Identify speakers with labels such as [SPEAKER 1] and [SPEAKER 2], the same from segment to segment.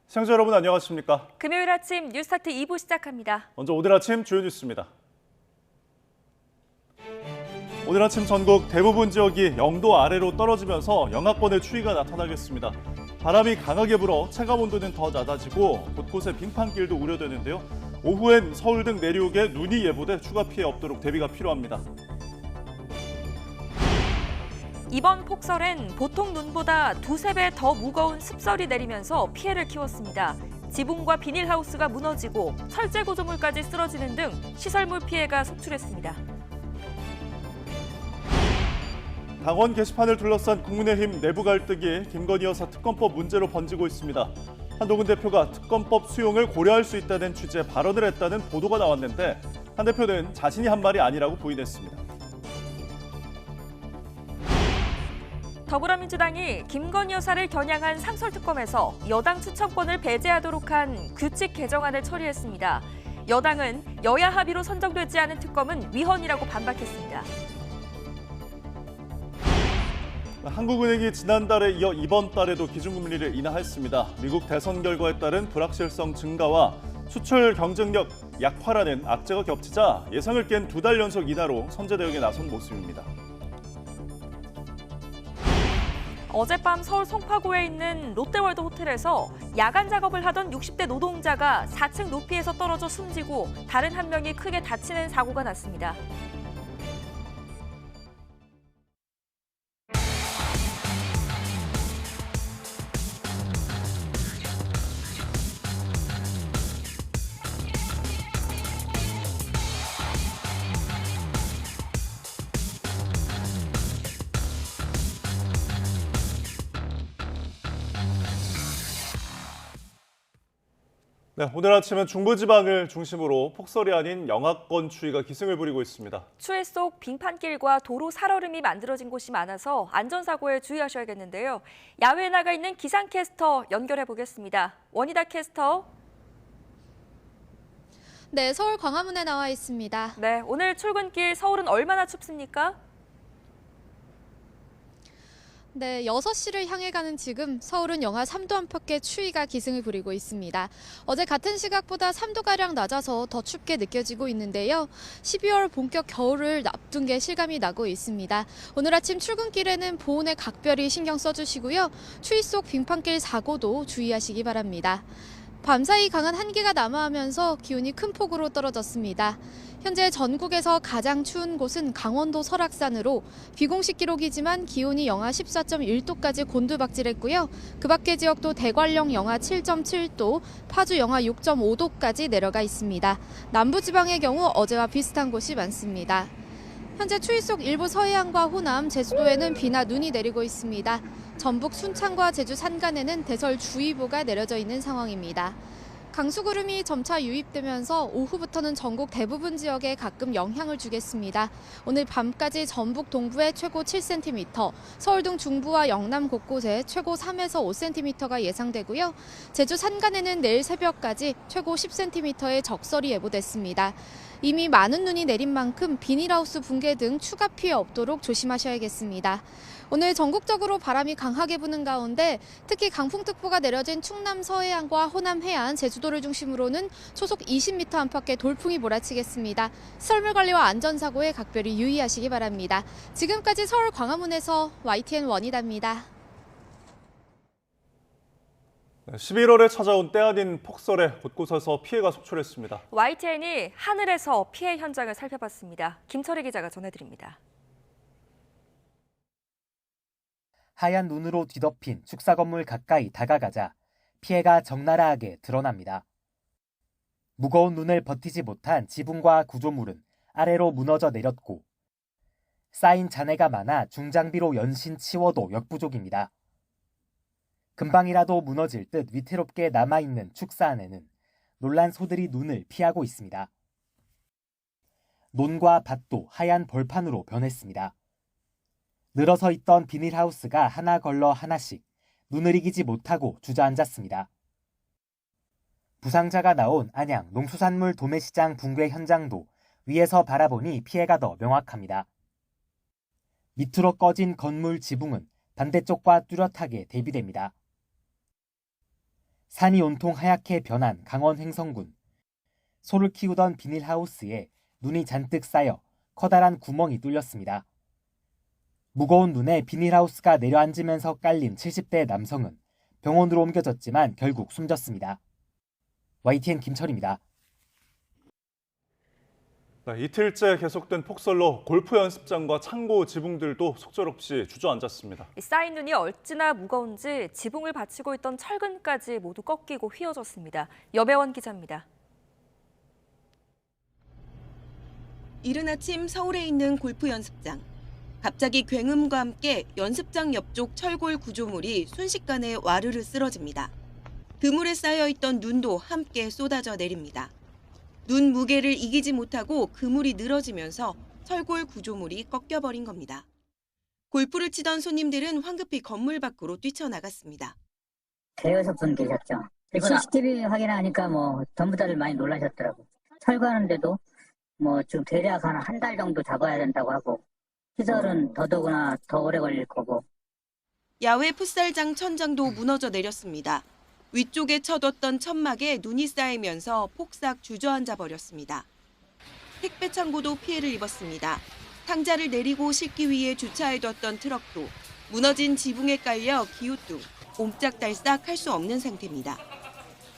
[SPEAKER 1] 시청자 여러분 안녕하십니까?
[SPEAKER 2] 금요일 아침 뉴스타트 2부 시작합니다.
[SPEAKER 1] 먼저 오늘 아침 주요 뉴스입니다. 오늘 아침 전국 대부분 지역이 0도 아래로 떨어지면서 영하권의 추위가 나타나겠습니다. 바람이 강하게 불어 체감 온도는 더 낮아지고 곳곳에 빙판길도 우려되는데요. 오후엔 서울 등 내륙에 눈이 예보돼 추가 피해 없도록 대비가 필요합니다.
[SPEAKER 2] 이번 폭설엔 보통 눈보다 두세 배 더 무거운 습설이 내리면서 피해를 키웠습니다. 지붕과 비닐하우스가 무너지고 철제 구조물까지 쓰러지는 등 시설물 피해가 속출했습니다.
[SPEAKER 1] 당원 게시판을 둘러싼 국민의힘 내부 갈등이 김건희 여사 특검법 문제로 번지고 있습니다. 한동훈 대표가 특검법 수용을 고려할 수 있다는 취지의 발언을 했다는 보도가 나왔는데 한 대표는 자신이 한 말이 아니라고 부인했습니다.
[SPEAKER 2] 더불어민주당이 김건희 여사를 겨냥한 상설특검에서 여당 추천권을 배제하도록 한 규칙 개정안을 처리했습니다. 여당은 여야 합의로 선정되지 않은 특검은 위헌이라고 반박했습니다.
[SPEAKER 1] 한국은행이 지난달에 이어 이번 달에도 기준금리를 인하했습니다. 미국 대선 결과에 따른 불확실성 증가와 수출 경쟁력 약화라는 악재가 겹치자 예상을 깬 두 달 연속 인하로 선제 대응에 나선 모습입니다.
[SPEAKER 2] 어젯밤 서울 송파구에 있는 롯데월드 호텔에서 야간 작업을 하던 60대 노동자가 4층 높이에서 떨어져 숨지고 다른 한 명이 크게 다치는 사고가 났습니다.
[SPEAKER 1] 네, 오늘 아침은 중부지방을 중심으로 폭설이 아닌 영하권 추위가 기승을 부리고 있습니다.
[SPEAKER 2] 추위 속 빙판길과 도로 살얼음이 만들어진 곳이 많아서 안전사고에 주의하셔야겠는데요. 야외에 나가 있는 기상캐스터 연결해 보겠습니다. 원희다 캐스터.
[SPEAKER 3] 네, 서울 광화문에 나와 있습니다.
[SPEAKER 2] 네, 오늘 출근길 서울은 얼마나 춥습니까?
[SPEAKER 3] 네, 6시를 향해 가는 지금 서울은 영하 3도 안팎의 추위가 기승을 부리고 있습니다. 어제 같은 시각보다 3도가량 낮아서 더 춥게 느껴지고 있는데요. 12월 본격 겨울을 앞둔 게 실감이 나고 있습니다. 오늘 아침 출근길에는 보온에 각별히 신경 써주시고요. 추위 속 빙판길 사고도 주의하시기 바랍니다. 밤사이 강한 한기가 남하하면서 기온이 큰 폭으로 떨어졌습니다. 현재 전국에서 가장 추운 곳은 강원도 설악산으로 비공식 기록이지만 기온이 영하 14.1도까지 곤두박질했고요. 그 밖의 지역도 대관령 영하 7.7도, 파주 영하 6.5도까지 내려가 있습니다. 남부지방의 경우 어제와 비슷한 곳이 많습니다. 현재 추위 속 일부 서해안과 호남, 제주도에는 비나 눈이 내리고 있습니다. 전북 순창과 제주 산간에는 대설주의보가 내려져 있는 상황입니다. 강수구름이 점차 유입되면서 오후부터는 전국 대부분 지역에 가끔 영향을 주겠습니다. 오늘 밤까지 전북 동부에 최고 7cm, 서울 등 중부와 영남 곳곳에 최고 3에서 5cm가 예상되고요. 제주 산간에는 내일 새벽까지 최고 10cm의 적설이 예보됐습니다. 이미 많은 눈이 내린 만큼 비닐하우스 붕괴 등 추가 피해 없도록 조심하셔야겠습니다. 오늘 전국적으로 바람이 강하게 부는 가운데 특히 강풍특보가 내려진 충남 서해안과 호남 해안, 제주도를 중심으로는 초속 20m 안팎의 돌풍이 몰아치겠습니다. 시설물 관리와 안전사고에 각별히 유의하시기 바랍니다. 지금까지 서울 광화문에서 YTN 원희다입니다.
[SPEAKER 1] 11월에 찾아온 때 아닌 폭설에 곳곳에서 피해가 속출했습니다.
[SPEAKER 2] YTN이 하늘에서 피해 현장을 살펴봤습니다. 김철희 기자가 전해드립니다.
[SPEAKER 4] 하얀 눈으로 뒤덮인 축사 건물 가까이 다가가자 피해가 적나라하게 드러납니다. 무거운 눈을 버티지 못한 지붕과 구조물은 아래로 무너져 내렸고 쌓인 잔해가 많아 중장비로 연신 치워도 역부족입니다. 금방이라도 무너질 듯 위태롭게 남아있는 축사 안에는 놀란 소들이 눈을 피하고 있습니다. 논과 밭도 하얀 벌판으로 변했습니다. 늘어서 있던 비닐하우스가 하나 걸러 하나씩 눈을 이기지 못하고 주저앉았습니다. 부상자가 나온 안양 농수산물 도매시장 붕괴 현장도 위에서 바라보니 피해가 더 명확합니다. 밑으로 꺼진 건물 지붕은 반대쪽과 뚜렷하게 대비됩니다. 산이 온통 하얗게 변한 강원 횡성군. 소를 키우던 비닐하우스에 눈이 잔뜩 쌓여 커다란 구멍이 뚫렸습니다. 무거운 눈에 비닐하우스가 내려앉으면서 깔린 70대 남성은 병원으로 옮겨졌지만 결국 숨졌습니다. YTN 김철입니다.
[SPEAKER 1] 네, 이틀째 계속된 폭설로 골프 연습장과 창고 지붕들도 속절없이 주저앉았습니다.
[SPEAKER 2] 쌓인 눈이 어찌나 무거운지 지붕을 받치고 있던 철근까지 모두 꺾이고 휘어졌습니다. 여배원 기자입니다.
[SPEAKER 5] 이른 아침 서울에 있는 골프 연습장. 갑자기 굉음과 함께 연습장 옆쪽 철골 구조물이 순식간에 와르르 쓰러집니다. 그물에 쌓여있던 눈도 함께 쏟아져 내립니다. 눈 무게를 이기지 못하고 그물이 늘어지면서 철골 구조물이 꺾여버린 겁니다. 골프를 치던 손님들은 황급히 건물 밖으로 뛰쳐나갔습니다.
[SPEAKER 6] 대여섯 분 계셨죠. CCTV 확인하니까 전부 다들 많이 놀라셨더라고. 철거하는데도 지금 대략 한 달 정도 잡아야 된다고 하고 시설은 더더구나 더 오래 걸릴 거고.
[SPEAKER 5] 야외 풋살장 천장도 무너져 내렸습니다. 위쪽에 쳐뒀던 천막에 눈이 쌓이면서 폭삭 주저앉아 버렸습니다. 택배 창고도 피해를 입었습니다. 상자를 내리고 싣기 위해 주차해뒀던 트럭도 무너진 지붕에 깔려 기우뚱, 옴짝달싹 할 수 없는 상태입니다.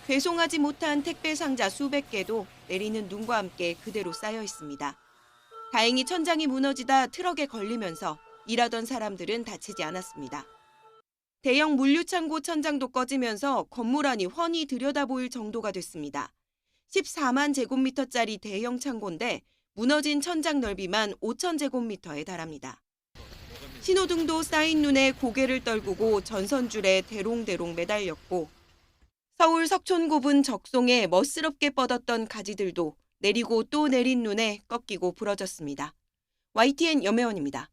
[SPEAKER 5] 배송하지 못한 택배 상자 수백 개도 내리는 눈과 함께 그대로 쌓여 있습니다. 다행히 천장이 무너지다 트럭에 걸리면서 일하던 사람들은 다치지 않았습니다. 대형 물류창고 천장도 꺼지면서 건물 안이 훤히 들여다보일 정도가 됐습니다. 14만 제곱미터짜리 대형 창고인데 무너진 천장 넓이만 5,000제곱미터에 달합니다. 신호등도 쌓인 눈에 고개를 떨구고 전선줄에 대롱대롱 매달렸고 서울 석촌고분 적송에 멋스럽게 뻗었던 가지들도 내리고 또 내린 눈에 꺾이고 부러졌습니다. YTN 염혜원입니다.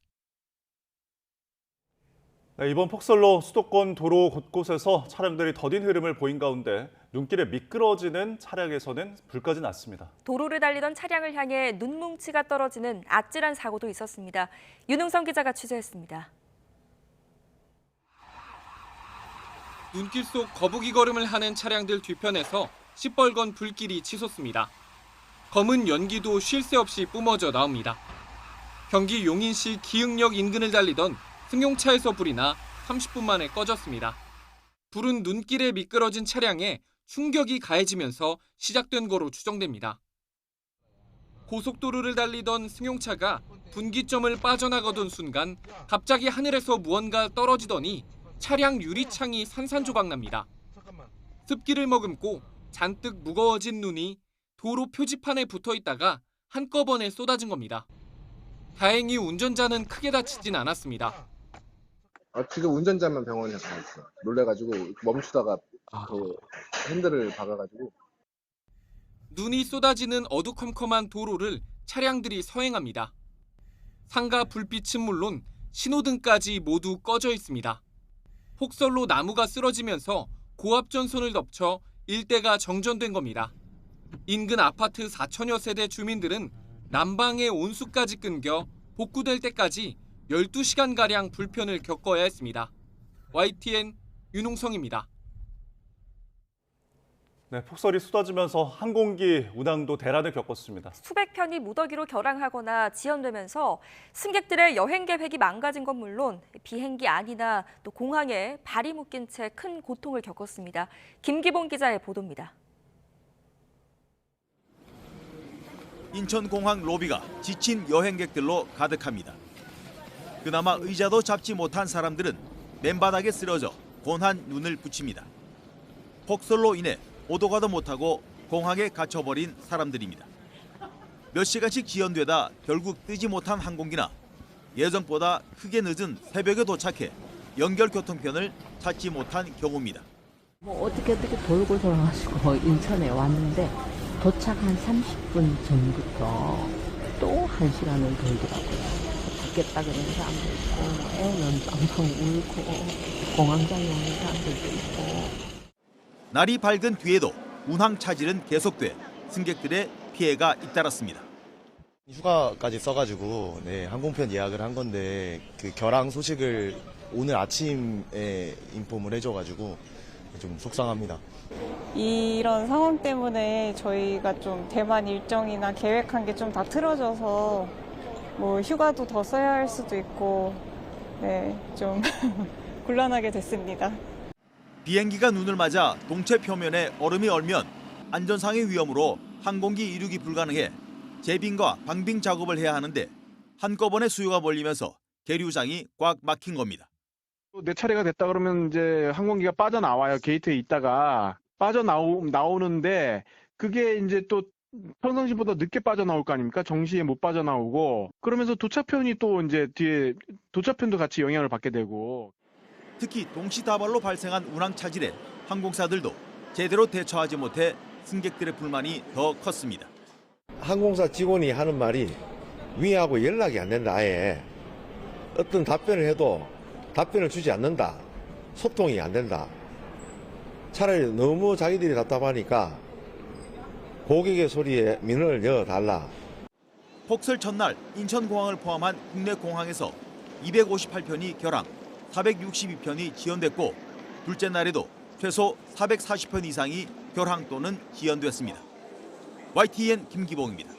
[SPEAKER 1] 네, 이번 폭설로 수도권 도로 곳곳에서 차량들이 더딘 흐름을 보인 가운데 눈길에 미끄러지는 차량에서는 불까지 났습니다.
[SPEAKER 2] 도로를 달리던 차량을 향해 눈뭉치가 떨어지는 아찔한 사고도 있었습니다. 윤흥성 기자가 취재했습니다.
[SPEAKER 7] 눈길 속 거북이 걸음을 하는 차량들 뒤편에서 시뻘건 불길이 치솟습니다. 검은 연기도 쉴 새 없이 뿜어져 나옵니다. 경기 용인시 기흥역 인근을 달리던 승용차에서 불이 나 30분 만에 꺼졌습니다. 불은 눈길에 미끄러진 차량에 충격이 가해지면서 시작된 거로 추정됩니다. 고속도로를 달리던 승용차가 분기점을 빠져나가던 순간 갑자기 하늘에서 무언가 떨어지더니 차량 유리창이 산산조각납니다. 습기를 머금고 잔뜩 무거워진 눈이 도로 표지판에 붙어 있다가 한꺼번에 쏟아진 겁니다. 다행히 운전자는 크게 다치진 않았습니다.
[SPEAKER 8] 지금 운전자만 병원에 가 있어. 놀래가지고 멈추다가 그 핸들을 박아가지고.
[SPEAKER 7] 눈이 쏟아지는 어두컴컴한 도로를 차량들이 서행합니다. 상가 불빛은 물론 신호등까지 모두 꺼져 있습니다. 폭설로 나무가 쓰러지면서 고압 전선을 덮쳐 일대가 정전된 겁니다. 인근 아파트 4천여 세대 주민들은 난방의 온수까지 끊겨 복구될 때까지 12시간가량 불편을 겪어야 했습니다. YTN 윤홍성입니다.
[SPEAKER 1] 네, 폭설이 쏟아지면서 항공기 운항도 대란을 겪었습니다.
[SPEAKER 2] 수백 편이 무더기로 결항하거나 지연되면서 승객들의 여행 계획이 망가진 건 물론 비행기 안이나 또 공항에 발이 묶인 채 큰 고통을 겪었습니다. 김기봉 기자의 보도입니다.
[SPEAKER 9] 인천공항 로비가 지친 여행객들로 가득합니다. 그나마 의자도 잡지 못한 사람들은 맨바닥에 쓰러져 곤한 눈을 붙입니다. 폭설로 인해 오도 가도 못하고 공항에 갇혀버린 사람들입니다. 몇 시간씩 지연되다 결국 뜨지 못한 항공기나 예정보다 크게 늦은 새벽에 도착해 연결 교통편을 찾지 못한 경우입니다.
[SPEAKER 10] 어떻게 돌고 돌아가지고 인천에 왔는데 도착한 30분 전부터 또 1시간을 돌더라고요. 죽겠다 그러는 사람도 있고 애는 빵빵 울고 공황장애 오는 사람들도 있고.
[SPEAKER 9] 날이 밝은 뒤에도 운항 차질은 계속돼 승객들의 피해가 잇따랐습니다.
[SPEAKER 11] 휴가까지 써가지고 항공편 예약을 한 건데 그 결항 소식을 오늘 아침에 인폼을 해줘가지고 좀 속상합니다.
[SPEAKER 12] 이런 상황 때문에 저희가 좀 대만 일정이나 계획한 게 좀 다 틀어져서 뭐 휴가도 더 써야 할 수도 있고 네, 좀 곤란하게 됐습니다.
[SPEAKER 9] 비행기가 눈을 맞아 동체 표면에 얼음이 얼면 안전상의 위험으로 항공기 이륙이 불가능해 재빙과 방빙 작업을 해야 하는데 한꺼번에 수요가 몰리면서 계류장이 꽉 막힌 겁니다.
[SPEAKER 13] 내 차례가 됐다 그러면 이제 항공기가 빠져나와요. 게이트에 있다가 나오는데 그게 이제 또 평상시보다 늦게 빠져나올 거 아닙니까? 정시에 못 빠져나오고 그러면서 도착편이 또 이제 뒤에 도착편도 같이 영향을 받게 되고
[SPEAKER 9] 특히 동시다발로 발생한 운항 차질에 항공사들도 제대로 대처하지 못해 승객들의 불만이 더 컸습니다.
[SPEAKER 11] 항공사 직원이 하는 말이 위하고 연락이 안 된다. 아예 어떤 답변을 해도 답변을 주지 않는다. 소통이 안 된다. 차라리 너무 자기들이 답답하니까 고객의 소리에 민원을 넣어달라.
[SPEAKER 9] 폭설 첫날 인천공항을 포함한 국내 공항에서 258편이 결항, 462편이 지연됐고 둘째 날에도 최소 440편 이상이 결항 또는 지연됐습니다. YTN 김기봉입니다.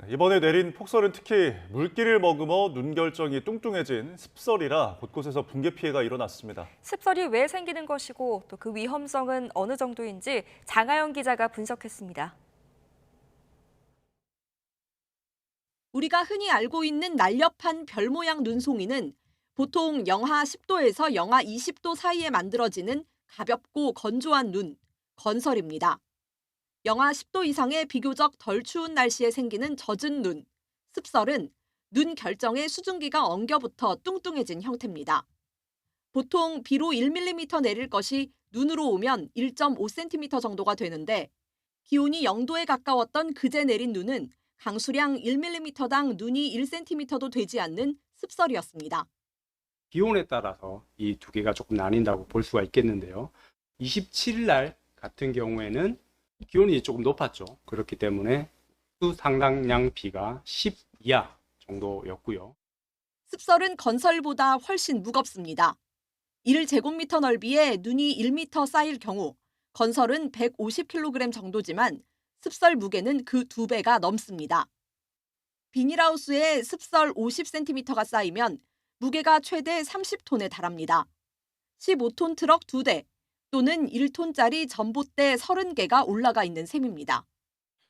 [SPEAKER 1] 이번에 내린 폭설은 특히 물기를 머금어 눈 결정이 뚱뚱해진 습설이라 곳곳에서 붕괴 피해가 일어났습니다.
[SPEAKER 2] 습설이 왜 생기는 것이고 또 그 위험성은 어느 정도인지 장하영 기자가 분석했습니다.
[SPEAKER 14] 우리가 흔히 알고 있는 날렵한 별 모양 눈송이는 보통 영하 10도에서 영하 20도 사이에 만들어지는 가볍고 건조한 눈, 건설입니다. 영하 10도 이상의 비교적 덜 추운 날씨에 생기는 젖은 눈, 습설은 눈 결정의 수증기가 엉겨붙어 뚱뚱해진 형태입니다. 보통 비로 1mm 내릴 것이 눈으로 오면 1.5cm 정도가 되는데 기온이 0도에 가까웠던 그제 내린 눈은 강수량 1mm당 눈이 1cm도 되지 않는 습설이었습니다.
[SPEAKER 15] 기온에 따라서 이 두 개가 조금 나뉜다고 볼 수가 있겠는데요. 27일 날 같은 경우에는 기온이 조금 높았죠. 그렇기 때문에 상당량 비가 10 이하 정도였고요.
[SPEAKER 14] 습설은 건설보다 훨씬 무겁습니다. 1제곱미터 넓이에 눈이 1m 쌓일 경우 건설은 150kg 정도지만 습설 무게는 그 2배가 넘습니다. 비닐하우스에 습설 50cm가 쌓이면 무게가 최대 30톤에 달합니다. 15톤 트럭 2대 또는 1톤짜리 전봇대 30개가 올라가 있는 셈입니다.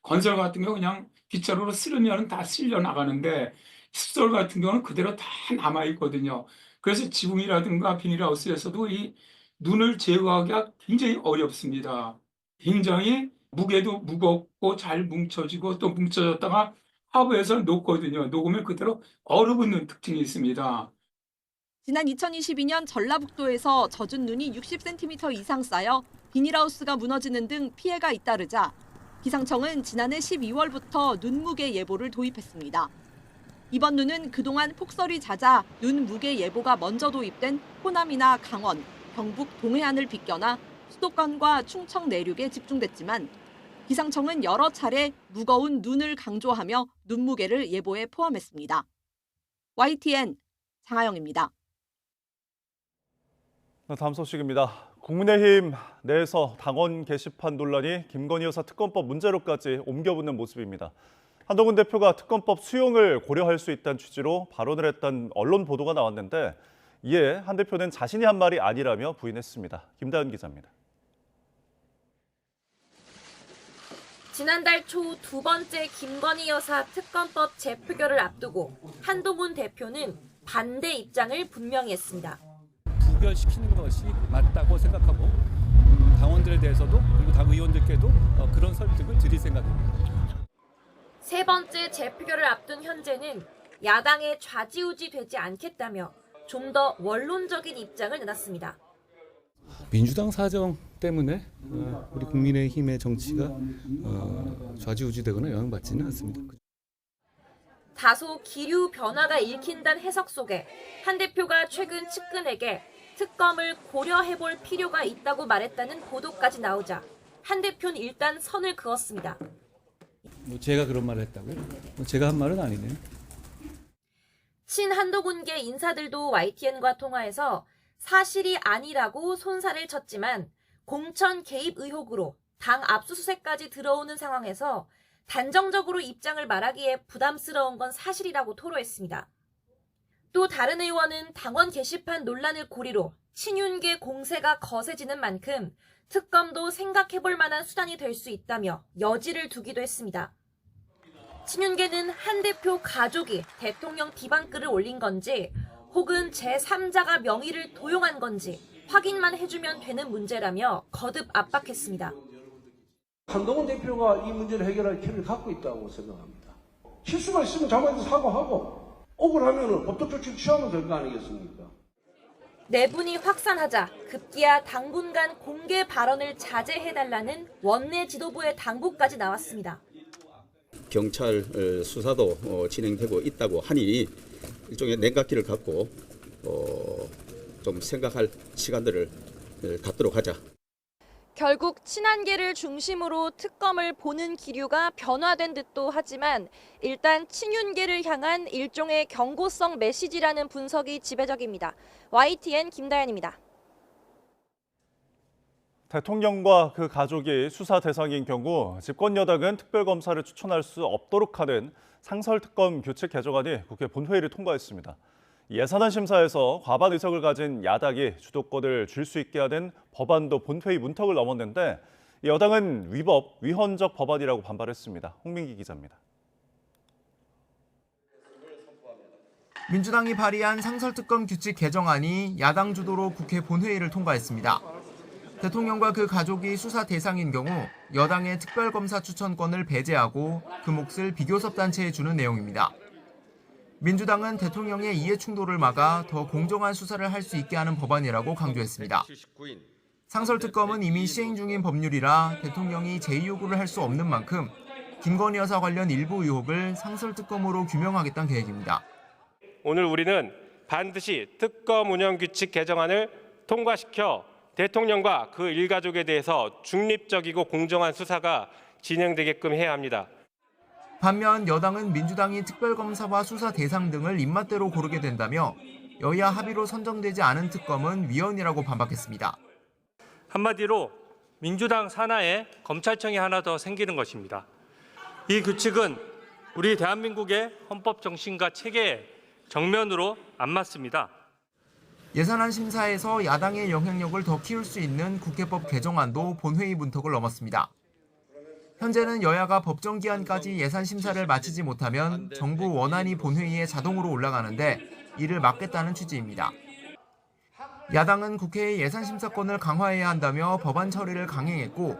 [SPEAKER 16] 건설 같은 경우 그냥 빗자루로 쓸으면 다 쓸려 나가는데 습설 같은 경우는 그대로 다 남아 있거든요. 그래서 지붕이라든가 비닐하우스에서도 이 눈을 제거하기가 굉장히 어렵습니다. 굉장히 무게도 무겁고 잘 뭉쳐지고 또 뭉쳐졌다가 하부에서 녹거든요. 녹으면 그대로 얼어붙는 특징이 있습니다.
[SPEAKER 14] 지난 2022년 전라북도에서 젖은 눈이 60cm 이상 쌓여 비닐하우스가 무너지는 등 피해가 잇따르자 기상청은 지난해 12월부터 눈무게 예보를 도입했습니다. 이번 눈은 그동안 폭설이 잦아 눈 무게 예보가 먼저 도입된 호남이나 강원, 경북 동해안을 비껴나 수도권과 충청 내륙에 집중됐지만 기상청은 여러 차례 무거운 눈을 강조하며 눈무게를 예보에 포함했습니다. YTN 장하영입니다.
[SPEAKER 1] 다음 소식입니다. 국민의힘 내에서 당원 게시판 논란이 김건희 여사 특검법 문제로까지 옮겨붙는 모습입니다. 한동훈 대표가 특검법 수용을 고려할 수 있다는 취지로 발언을 했다는 언론 보도가 나왔는데 이에 한 대표는 자신이 한 말이 아니라며 부인했습니다. 김다은 기자입니다.
[SPEAKER 17] 지난달 초 두 번째 김건희 여사 특검법 재표결을 앞두고 한동훈 대표는 반대 입장을 분명히 했습니다.
[SPEAKER 18] 부결시키는 것이 맞다고 생각하고 당원들에 대해서도 그리고 당 의원들께도 그런 설득을 드릴 생각입니다.
[SPEAKER 17] 세 번째 재표결을 앞둔 현재는 야당에 좌지우지 되지 않겠다며 좀 더 원론적인 입장을 내놨습니다.
[SPEAKER 18] 민주당 사정 때문에 우리 국민의힘의 정치가 좌지우지되거나 영향받지는 않습니다.
[SPEAKER 17] 다소 기류 변화가 읽힌다는 해석 속에 한 대표가 최근 측근에게 특검을 고려해볼 필요가 있다고 말했다는 보도까지 나오자 한 대표는 일단 선을 그었습니다.
[SPEAKER 18] 제가 그런 말을 했다고요? 제가 한 말은 아니네요.
[SPEAKER 17] 친한동훈계 인사들도 YTN과 통화해서 사실이 아니라고 손살을 쳤지만 공천 개입 의혹으로 당 압수수색까지 들어오는 상황에서 단정적으로 입장을 말하기에 부담스러운 건 사실이라고 토로했습니다. 또 다른 의원은 당원 게시판 논란을 고리로 친윤계 공세가 거세지는 만큼 특검도 생각해볼 만한 수단이 될 수 있다며 여지를 두기도 했습니다. 친윤계는 한 대표 가족이 대통령 비방글을 올린 건지 혹은 제3자가 명의를 도용한 건지 확인만 해주면 되는 문제라며 거듭 압박했습니다.
[SPEAKER 19] 한동훈 대표가 이 문제를 해결할 필요를 갖고 있다고 생각합니다. 실수가 있으면 자기한테 사과하고 억울하면 법적 조치를 취하면 될 거 아니겠습니까?
[SPEAKER 17] 내분이 확산하자 급기야 당분간 공개 발언을 자제해달라는 원내 지도부의 당부까지 나왔습니다.
[SPEAKER 20] 경찰 수사도 진행되고 있다고 하니 일종의 냉각기를 갖고 좀 생각할 시간들을 갖도록 하자.
[SPEAKER 2] 결국 친한계를 중심으로 특검을 보는 기류가 변화된 듯도 하지만 일단 친윤계를 향한 일종의 경고성 메시지라는 분석이 지배적입니다. YTN 김다연입니다.
[SPEAKER 1] 대통령과 그 가족이 수사 대상인 경우 집권 여당은 특별검사를 추천할 수 없도록 하는 상설특검 규칙 개정안이 국회 본회의를 통과했습니다. 예산안 심사에서 과반 의석을 가진 야당이 주도권을 줄 수 있게 하는 법안도 본회의 문턱을 넘었는데 여당은 위법, 위헌적 법안이라고 반발했습니다. 홍민기 기자입니다.
[SPEAKER 21] 민주당이 발의한 상설특검 규칙 개정안이 야당 주도로 국회 본회의를 통과했습니다. 대통령과 그 가족이 수사 대상인 경우 여당의 특별검사 추천권을 배제하고 그 몫을 비교섭단체에 주는 내용입니다. 민주당은 대통령의 이해충돌을 막아 더 공정한 수사를 할 수 있게 하는 법안이라고 강조했습니다. 상설특검은 이미 시행 중인 법률이라 대통령이 제2요구를 할 수 없는 만큼 김건희 여사 관련 일부 의혹을 상설특검으로 규명하겠다는 계획입니다.
[SPEAKER 22] 오늘 우리는 반드시 특검 운영 규칙 개정안을 통과시켜 대통령과 그 일가족에 대해서 중립적이고 공정한 수사가 진행되게끔 해야 합니다.
[SPEAKER 21] 반면 여당은 민주당이 특별검사와 수사 대상 등을 입맛대로 고르게 된다며 여야 합의로 선정되지 않은 특검은 위헌이라고 반박했습니다.
[SPEAKER 22] 한마디로 민주당 산하에 검찰청이 하나 더 생기는 것입니다. 이 규칙은 우리 대한민국의 헌법 정신과 체계에 정면으로 안 맞습니다.
[SPEAKER 21] 예산안 심사에서 야당의 영향력을 더 키울 수 있는 국회법 개정안도 본회의 문턱을 넘었습니다. 현재는 여야가 법정 기한까지 예산 심사를 마치지 못하면 정부 원안이 본회의에 자동으로 올라가는데 이를 막겠다는 취지입니다. 야당은 국회의 예산 심사권을 강화해야 한다며 법안 처리를 강행했고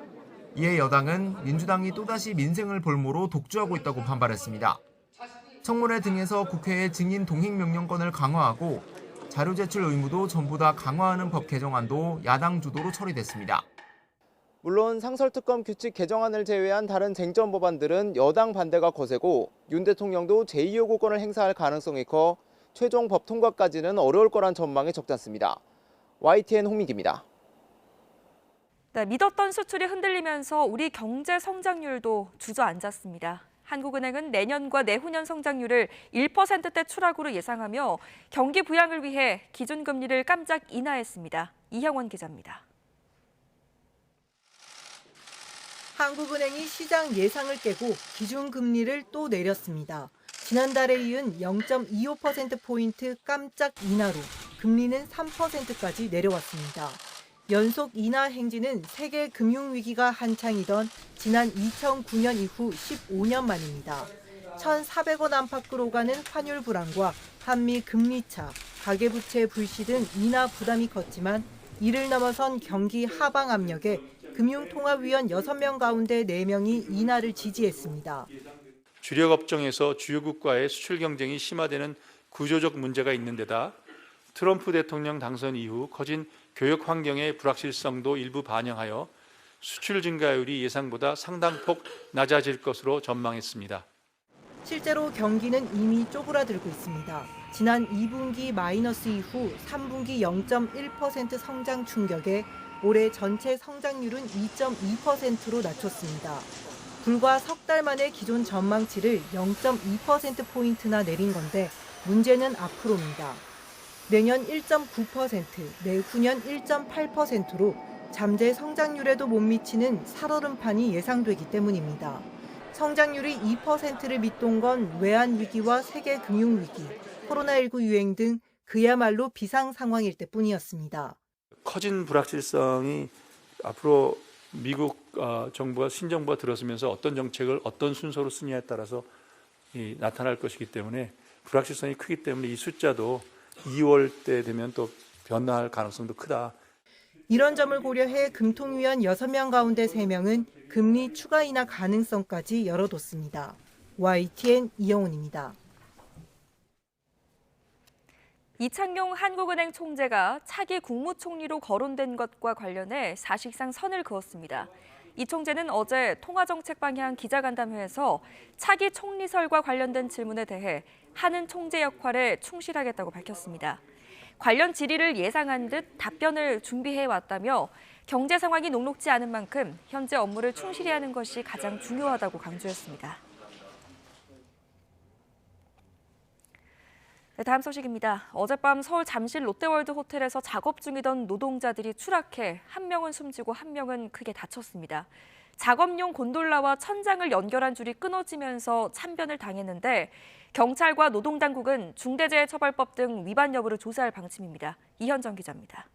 [SPEAKER 21] 이에 여당은 민주당이 또다시 민생을 볼모로 독주하고 있다고 반발했습니다. 청문회 등에서 국회의 증인 동행 명령권을 강화하고 자료 제출 의무도 전부 다 강화하는 법 개정안도 야당 주도로 처리됐습니다.
[SPEAKER 23] 물론 상설특검 규칙 개정안을 제외한 다른 쟁점 법안들은 여당 반대가 거세고 윤 대통령도 제2요구권을 행사할 가능성이 커 최종 법 통과까지는 어려울 거란 전망이 적지 않습니다. YTN 홍민기입니다.
[SPEAKER 2] 네, 믿었던 수출이 흔들리면서 우리 경제 성장률도 주저앉았습니다. 한국은행은 내년과 내후년 성장률을 1%대 추락으로 예상하며 경기 부양을 위해 기준금리를 깜짝 인하했습니다. 이형원 기자입니다.
[SPEAKER 24] 한국은행이 시장 예상을 깨고 기준금리를 또 내렸습니다. 지난달에 이은 0.25%포인트 깜짝 인하로 금리는 3%까지 내려왔습니다. 연속 인하 행진은 세계 금융위기가 한창이던 지난 2009년 이후 15년 만입니다. 1,400원 안팎으로 가는 환율 불안과 한미 금리 차, 가계부채 불씨 등 인하 부담이 컸지만 이를 넘어선 경기 하방 압력에 금융통합위원 6명 가운데 4명이 인하를 지지했습니다.
[SPEAKER 25] 주력 업종에서 주요국과의 수출 경쟁이 심화되는 구조적 문제가 있는 데다 트럼프 대통령 당선 이후 커진 교역 환경의 불확실성도 일부 반영하여 수출 증가율이 예상보다 상당폭 낮아질 것으로 전망했습니다.
[SPEAKER 24] 실제로 경기는 이미 쪼그라들고 있습니다. 지난 2분기 마이너스 이후 3분기 0.1% 성장 충격에 올해 전체 성장률은 2.2%로 낮췄습니다. 불과 석 달 만에 기존 전망치를 0.2%포인트나 내린 건데 문제는 앞으로입니다. 내년 1.9%, 내후년 1.8%로 잠재 성장률에도 못 미치는 살얼음판이 예상되기 때문입니다. 성장률이 2%를 밑돈 건 외환위기와 세계 금융위기, 코로나19 유행 등 그야말로 비상 상황일 때뿐이었습니다.
[SPEAKER 25] 커진 불확실성이 앞으로 미국 정부가 신정부가 들어서면서 어떤 정책을 어떤 순서로 쓰냐에 따라서 나타날 것이기 때문에 불확실성이 크기 때문에 이 숫자도 2월 때 되면 또 변화할 가능성도 크다.
[SPEAKER 24] 이런 점을 고려해 금통위원 6명 가운데 3명은 금리 추가 인하 가능성까지 열어뒀습니다. YTN 이영훈입니다.
[SPEAKER 2] 이창용 한국은행 총재가 차기 국무총리로 거론된 것과 관련해 사실상 선을 그었습니다. 이 총재는 어제 통화정책 방향 기자간담회에서 차기 총리설과 관련된 질문에 대해 하는 총재 역할에 충실하겠다고 밝혔습니다. 관련 질의를 예상한 듯 답변을 준비해왔다며 경제 상황이 녹록지 않은 만큼 현재 업무를 충실히 하는 것이 가장 중요하다고 강조했습니다. 네, 다음 소식입니다. 어젯밤 서울 잠실 롯데월드 호텔에서 작업 중이던 노동자들이 추락해 한 명은 숨지고 한 명은 크게 다쳤습니다. 작업용 곤돌라와 천장을 연결한 줄이 끊어지면서 참변을 당했는데 경찰과 노동당국은 중대재해처벌법 등 위반 여부를 조사할 방침입니다. 이현정 기자입니다.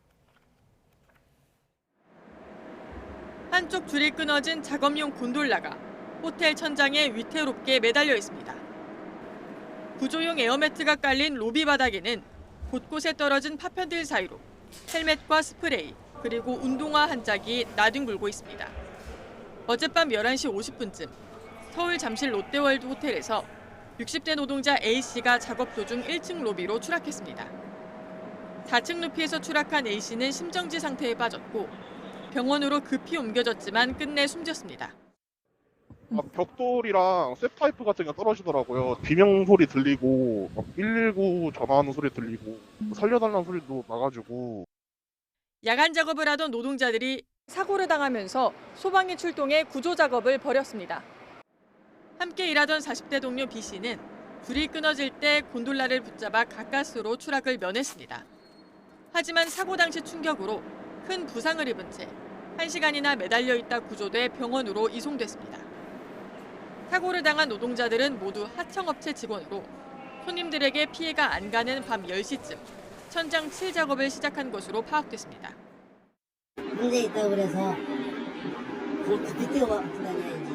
[SPEAKER 3] 한쪽 줄이 끊어진 작업용 곤돌라가 호텔 천장에 위태롭게 매달려 있습니다. 구조용 에어매트가 깔린 로비 바닥에는 곳곳에 떨어진 파편들 사이로 헬멧과 스프레이, 그리고 운동화 한 짝이 나뒹굴고 있습니다. 어젯밤 11시 50분쯤 서울 잠실 롯데월드 호텔에서 60대 노동자 A씨가 작업 도중 1층 로비로 추락했습니다. 4층 높이에서 추락한 A씨는 심정지 상태에 빠졌고 병원으로 급히 옮겨졌지만 끝내 숨졌습니다.
[SPEAKER 4] 벽돌이랑 쇠파이프 같은 게 떨어지더라고요. 비명 소리 들리고 119 전화하는 소리 들리고 살려달라는 소리도 나가지고.
[SPEAKER 3] 야간 작업을 하던 노동자들이 사고를 당하면서 소방이 출동해 구조 작업을 벌였습니다. 함께 일하던 40대 동료 B씨는 줄이 끊어질 때 곤돌라를 붙잡아 가까스로 추락을 면했습니다. 하지만 사고 당시 충격으로 큰 부상을 입은 채 1시간이나 매달려 있다 구조돼 병원으로 이송됐습니다. 사고를 당한 노동자들은 모두 하청업체 직원으로 손님들에게 피해가 안 가는 밤 10시쯤 천장 칠 작업을 시작한 것으로 파악됐습니다.
[SPEAKER 5] 문제 있다고 그래서 그때 뛰고 다녀야지.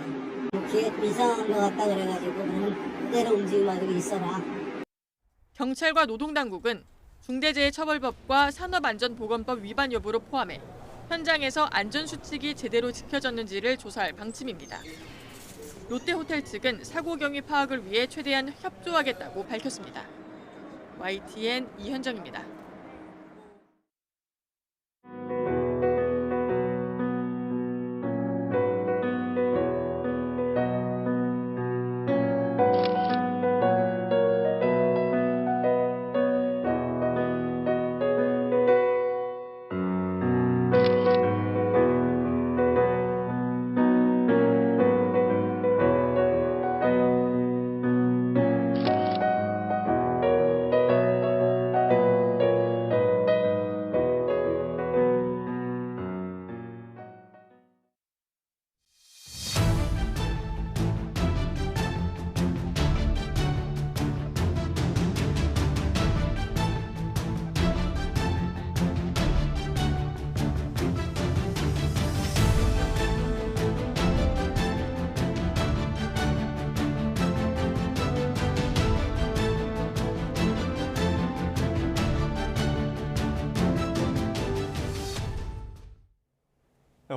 [SPEAKER 5] 뒤에 이상한 거 같다 그래가지고 그러면 그대로 움직이지 말고 있어라.
[SPEAKER 3] 경찰과 노동당국은 중대재해처벌법과 산업안전보건법 위반 여부를 포함해 현장에서 안전수칙이 제대로 지켜졌는지를 조사할 방침입니다. 롯데호텔 측은 사고 경위 파악을 위해 최대한 협조하겠다고 밝혔습니다. YTN 이현정입니다.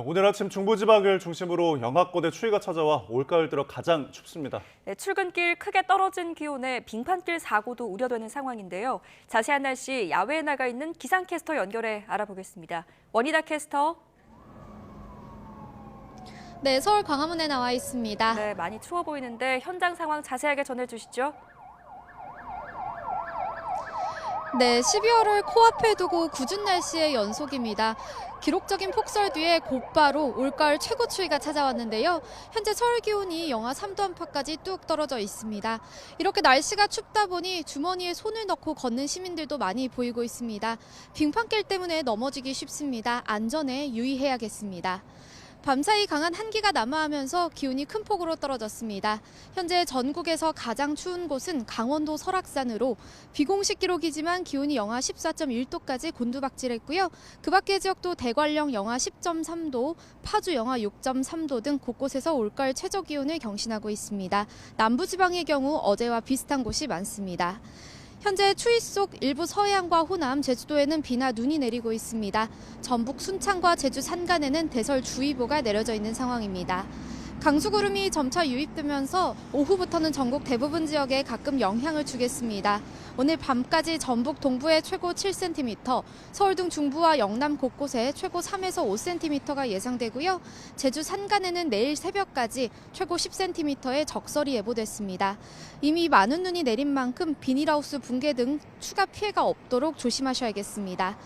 [SPEAKER 1] 오늘 아침 중부지방을 중심으로 영하권의 추위가 찾아와 올가을 들어 가장 춥습니다.
[SPEAKER 2] 네, 출근길 크게 떨어진 기온에 빙판길 사고도 우려되는 상황인데요. 자세한 날씨 야외에 나가 있는 기상캐스터 연결해 알아보겠습니다. 원희다 캐스터.
[SPEAKER 6] 네, 서울 광화문에 나와 있습니다.
[SPEAKER 2] 네, 많이 추워 보이는데 현장 상황 자세하게 전해주시죠.
[SPEAKER 6] 네, 12월을 코앞에 두고 궂은 날씨의 연속입니다. 기록적인 폭설 뒤에 곧바로 올가을 최고 추위가 찾아왔는데요. 현재 서울 기온이 영하 3도 안팎까지 뚝 떨어져 있습니다. 이렇게 날씨가 춥다 보니 주머니에 손을 넣고 걷는 시민들도 많이 보이고 있습니다. 빙판길 때문에 넘어지기 쉽습니다. 안전에 유의해야겠습니다. 밤사이 강한 한기가 남하하면서 기온이 큰 폭으로 떨어졌습니다. 현재 전국에서 가장 추운 곳은 강원도 설악산으로 비공식 기록이지만 기온이 영하 14.1도까지 곤두박질했고요. 그 밖의 지역도 대관령 영하 10.3도, 파주 영하 6.3도 등 곳곳에서 올가을 최저 기온을 경신하고 있습니다. 남부지방의 경우 어제와 비슷한 곳이 많습니다. 현재 추위 속 일부 서해안과 호남, 제주도에는 비나 눈이 내리고 있습니다. 전북 순창과 제주 산간에는 대설주의보가 내려져 있는 상황입니다. 강수구름이 점차 유입되면서 오후부터는 전국 대부분 지역에 가끔 영향을 주겠습니다. 오늘 밤까지 전북 동부에 최고 7cm, 서울 등 중부와 영남 곳곳에 최고 3에서 5cm가 예상되고요. 제주 산간에는 내일 새벽까지 최고 10cm의 적설이 예보됐습니다. 이미 많은 눈이 내린 만큼 비닐하우스 붕괴 등 추가 피해가 없도록 조심하셔야겠습니다.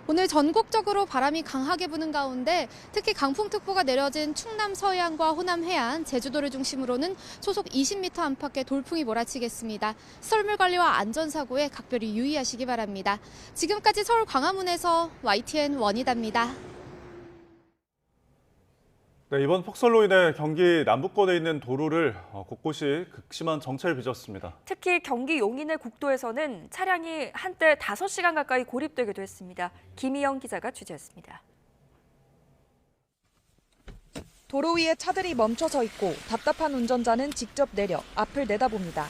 [SPEAKER 6] 오늘 전국적으로 바람이 강하게 부는 가운데 특히 강풍특보가 내려진 충남 서해안과 호남 해안, 제주도를 중심으로는 초속 20m 안팎의 돌풍이 몰아치겠습니다. 썰물 관리와 안전사고에 각별히 유의하시기 바랍니다. 지금까지 서울 광화문에서 YTN 원희다입니다.
[SPEAKER 1] 네, 이번 폭설로 인해 경기 남부권에 있는 도로를 곳곳이 극심한 정체를 빚었습니다.
[SPEAKER 2] 특히 경기 용인의 국도에서는 차량이 한때 5시간 가까이 고립되기도 했습니다. 김희영 기자가 취재했습니다.
[SPEAKER 7] 도로 위에 차들이 멈춰서 있고 답답한 운전자는 직접 내려 앞을 내다봅니다.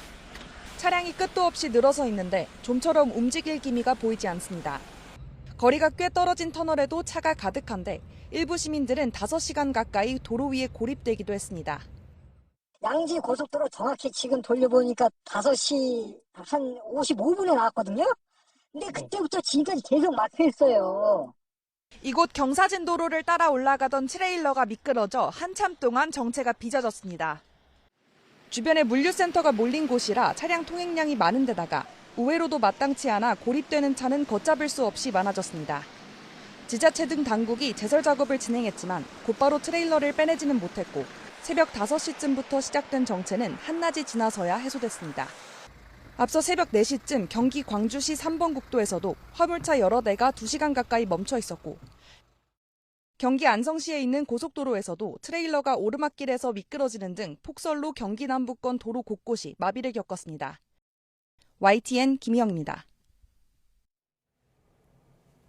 [SPEAKER 7] 차량이 끝도 없이 늘어서 있는데 좀처럼 움직일 기미가 보이지 않습니다. 거리가 꽤 떨어진 터널에도 차가 가득한데 일부 시민들은 5시간 가까이 도로 위에 고립되기도 했습니다.
[SPEAKER 5] 양지 고속도로 정확히 지금 돌려보니까 5시 한 55분에 나왔거든요. 근데 그때부터 지금까지 계속 막혀 있어요.
[SPEAKER 7] 이곳 경사진 도로를 따라 올라가던 트레일러가 미끄러져 한참 동안 정체가 빚어졌습니다. 주변에 물류센터가 몰린 곳이라 차량 통행량이 많은 데다가 우회로도 마땅치 않아 고립되는 차는 걷잡을 수 없이 많아졌습니다. 지자체 등 당국이 제설 작업을 진행했지만 곧바로 트레일러를 빼내지는 못했고 새벽 5시쯤부터 시작된 정체는 한낮이 지나서야 해소됐습니다. 앞서 새벽 4시쯤 경기 광주시 3번 국도에서도 화물차 여러 대가 2시간 가까이 멈춰 있었고 경기 안성시에 있는 고속도로에서도 트레일러가 오르막길에서 미끄러지는 등 폭설로 경기 남부권 도로 곳곳이 마비를 겪었습니다. YTN 김희영입니다.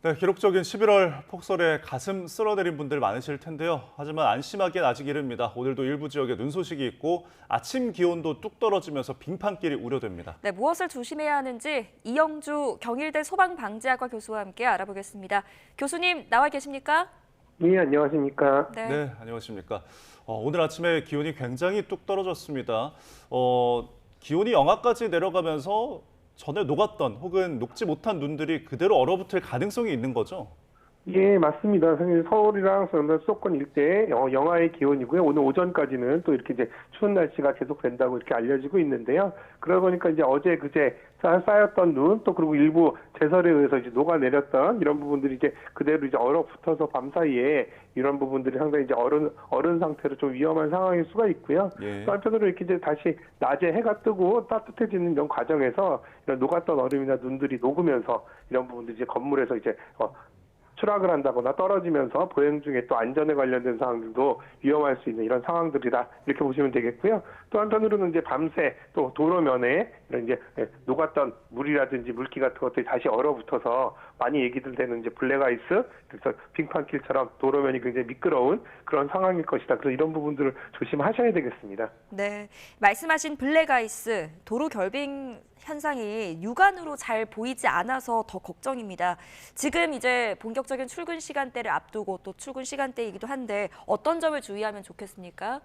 [SPEAKER 1] 네, 기록적인 11월 폭설에 가슴 쓸어내린 분들 많으실 텐데요. 하지만 안심하기엔 아직 이릅니다. 오늘도 일부 지역에 눈 소식이 있고 아침 기온도 뚝 떨어지면서 빙판길이 우려됩니다.
[SPEAKER 2] 네, 무엇을 조심해야 하는지 이영주 경일대 소방방재학과 교수와 함께 알아보겠습니다. 교수님 나와 계십니까?
[SPEAKER 8] 네, 안녕하십니까?
[SPEAKER 1] 네, 안녕하십니까? 오늘 아침에 기온이 굉장히 뚝 떨어졌습니다. 기온이 영하까지 내려가면서 전에 녹았던 혹은 녹지 못한 눈들이 그대로 얼어붙을 가능성이 있는 거죠?
[SPEAKER 8] 예, 맞습니다. 사실 서울이랑 수도권 일대 영하의 기온이고요. 오늘 오전까지는 또 이렇게 이제 추운 날씨가 계속된다고 이렇게 알려지고 있는데요. 그러다 보니까 이제 어제 그제 쌓였던 눈, 또 그리고 일부 제설에 의해서 이제 녹아내렸던 이런 부분들이 이제 그대로 이제 얼어붙어서 밤 사이에 이런 부분들이 상당히 이제 얼은 상태로 좀 위험한 상황일 수가 있고요. 또 한편으로 이렇게 이제 다시 낮에 해가 뜨고 따뜻해지는 이런 과정에서 이런 녹았던 얼음이나 눈들이 녹으면서 이런 부분들이 이제 건물에서 이제 추락을 한다거나 떨어지면서 보행 중에 또 안전에 관련된 상황들도 위험할 수 있는 이런 상황들이다 이렇게 보시면 되겠고요. 또 한편으로는 이제 밤새 또 도로면에 이런 이제 녹았던 물이라든지 물기 같은 것들이 다시 얼어붙어서 많이 얘기들 되는 이제 블랙아이스, 그래서 빙판길처럼 도로면이 굉장히 미끄러운 그런 상황일 것이다. 그래서 이런 부분들을 조심하셔야 되겠습니다.
[SPEAKER 2] 네, 말씀하신 블랙아이스, 도로 결빙 현상이 육안으로 잘 보이지 않아서 더 걱정입니다. 지금 이제 본격적인 출근 시간대를 앞두고 또 출근 시간대이기도 한데 어떤 점을 주의하면 좋겠습니까?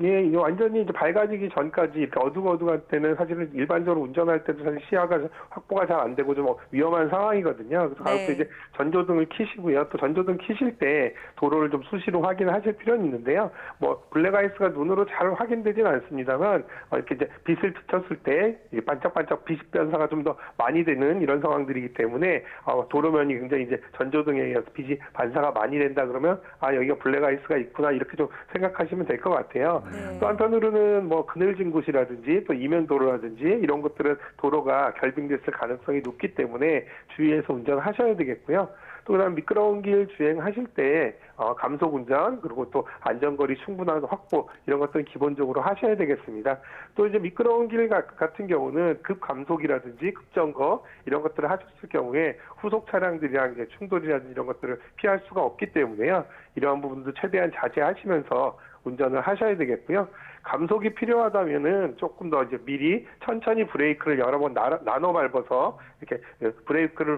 [SPEAKER 8] 예, 이게 완전히 이제 밝아지기 전까지 이렇게 어둑어둑할 때는 사실은 일반적으로 운전할 때도 사실 시야가 확보가 잘 안 되고 좀 위험한 상황이거든요. 그래서 가급적 이제 전조등을 켜시고요. 또 전조등 켜실 때 도로를 좀 수시로 확인하실 필요는 있는데요. 뭐 블랙아이스가 눈으로 잘 확인되지는 않습니다만 이렇게 이제 빛을 비쳤을 때 반짝반짝 빛 변사가 좀 더 많이 되는 이런 상황들이기 때문에 도로면이 굉장히 이제 전조등에 의해서 빛이 반사가 많이 된다 그러면 여기가 블랙아이스가 있구나 이렇게 좀 생각하시면 될 것 같아요. 또 한편으로는 뭐 그늘진 곳이라든지 또 이면도로라든지 이런 것들은 도로가 결빙됐을 가능성이 높기 때문에 주의해서 운전하셔야 되겠고요. 또 그다음 미끄러운 길 주행하실 때 감속 운전 그리고 또 안전거리 충분한 확보 이런 것들은 기본적으로 하셔야 되겠습니다. 또 이제 미끄러운 길 같은 경우는 급감속이라든지 급정거 이런 것들을 하셨을 경우에 후속 차량들이랑 이제 충돌이라든지 이런 것들을 피할 수가 없기 때문에요. 이러한 부분도 최대한 자제하시면서 운전을 하셔야 되겠고요. 감속이 필요하다면은 조금 더 이제 미리 천천히 브레이크를 여러 번 나눠 밟아서 이렇게 브레이크를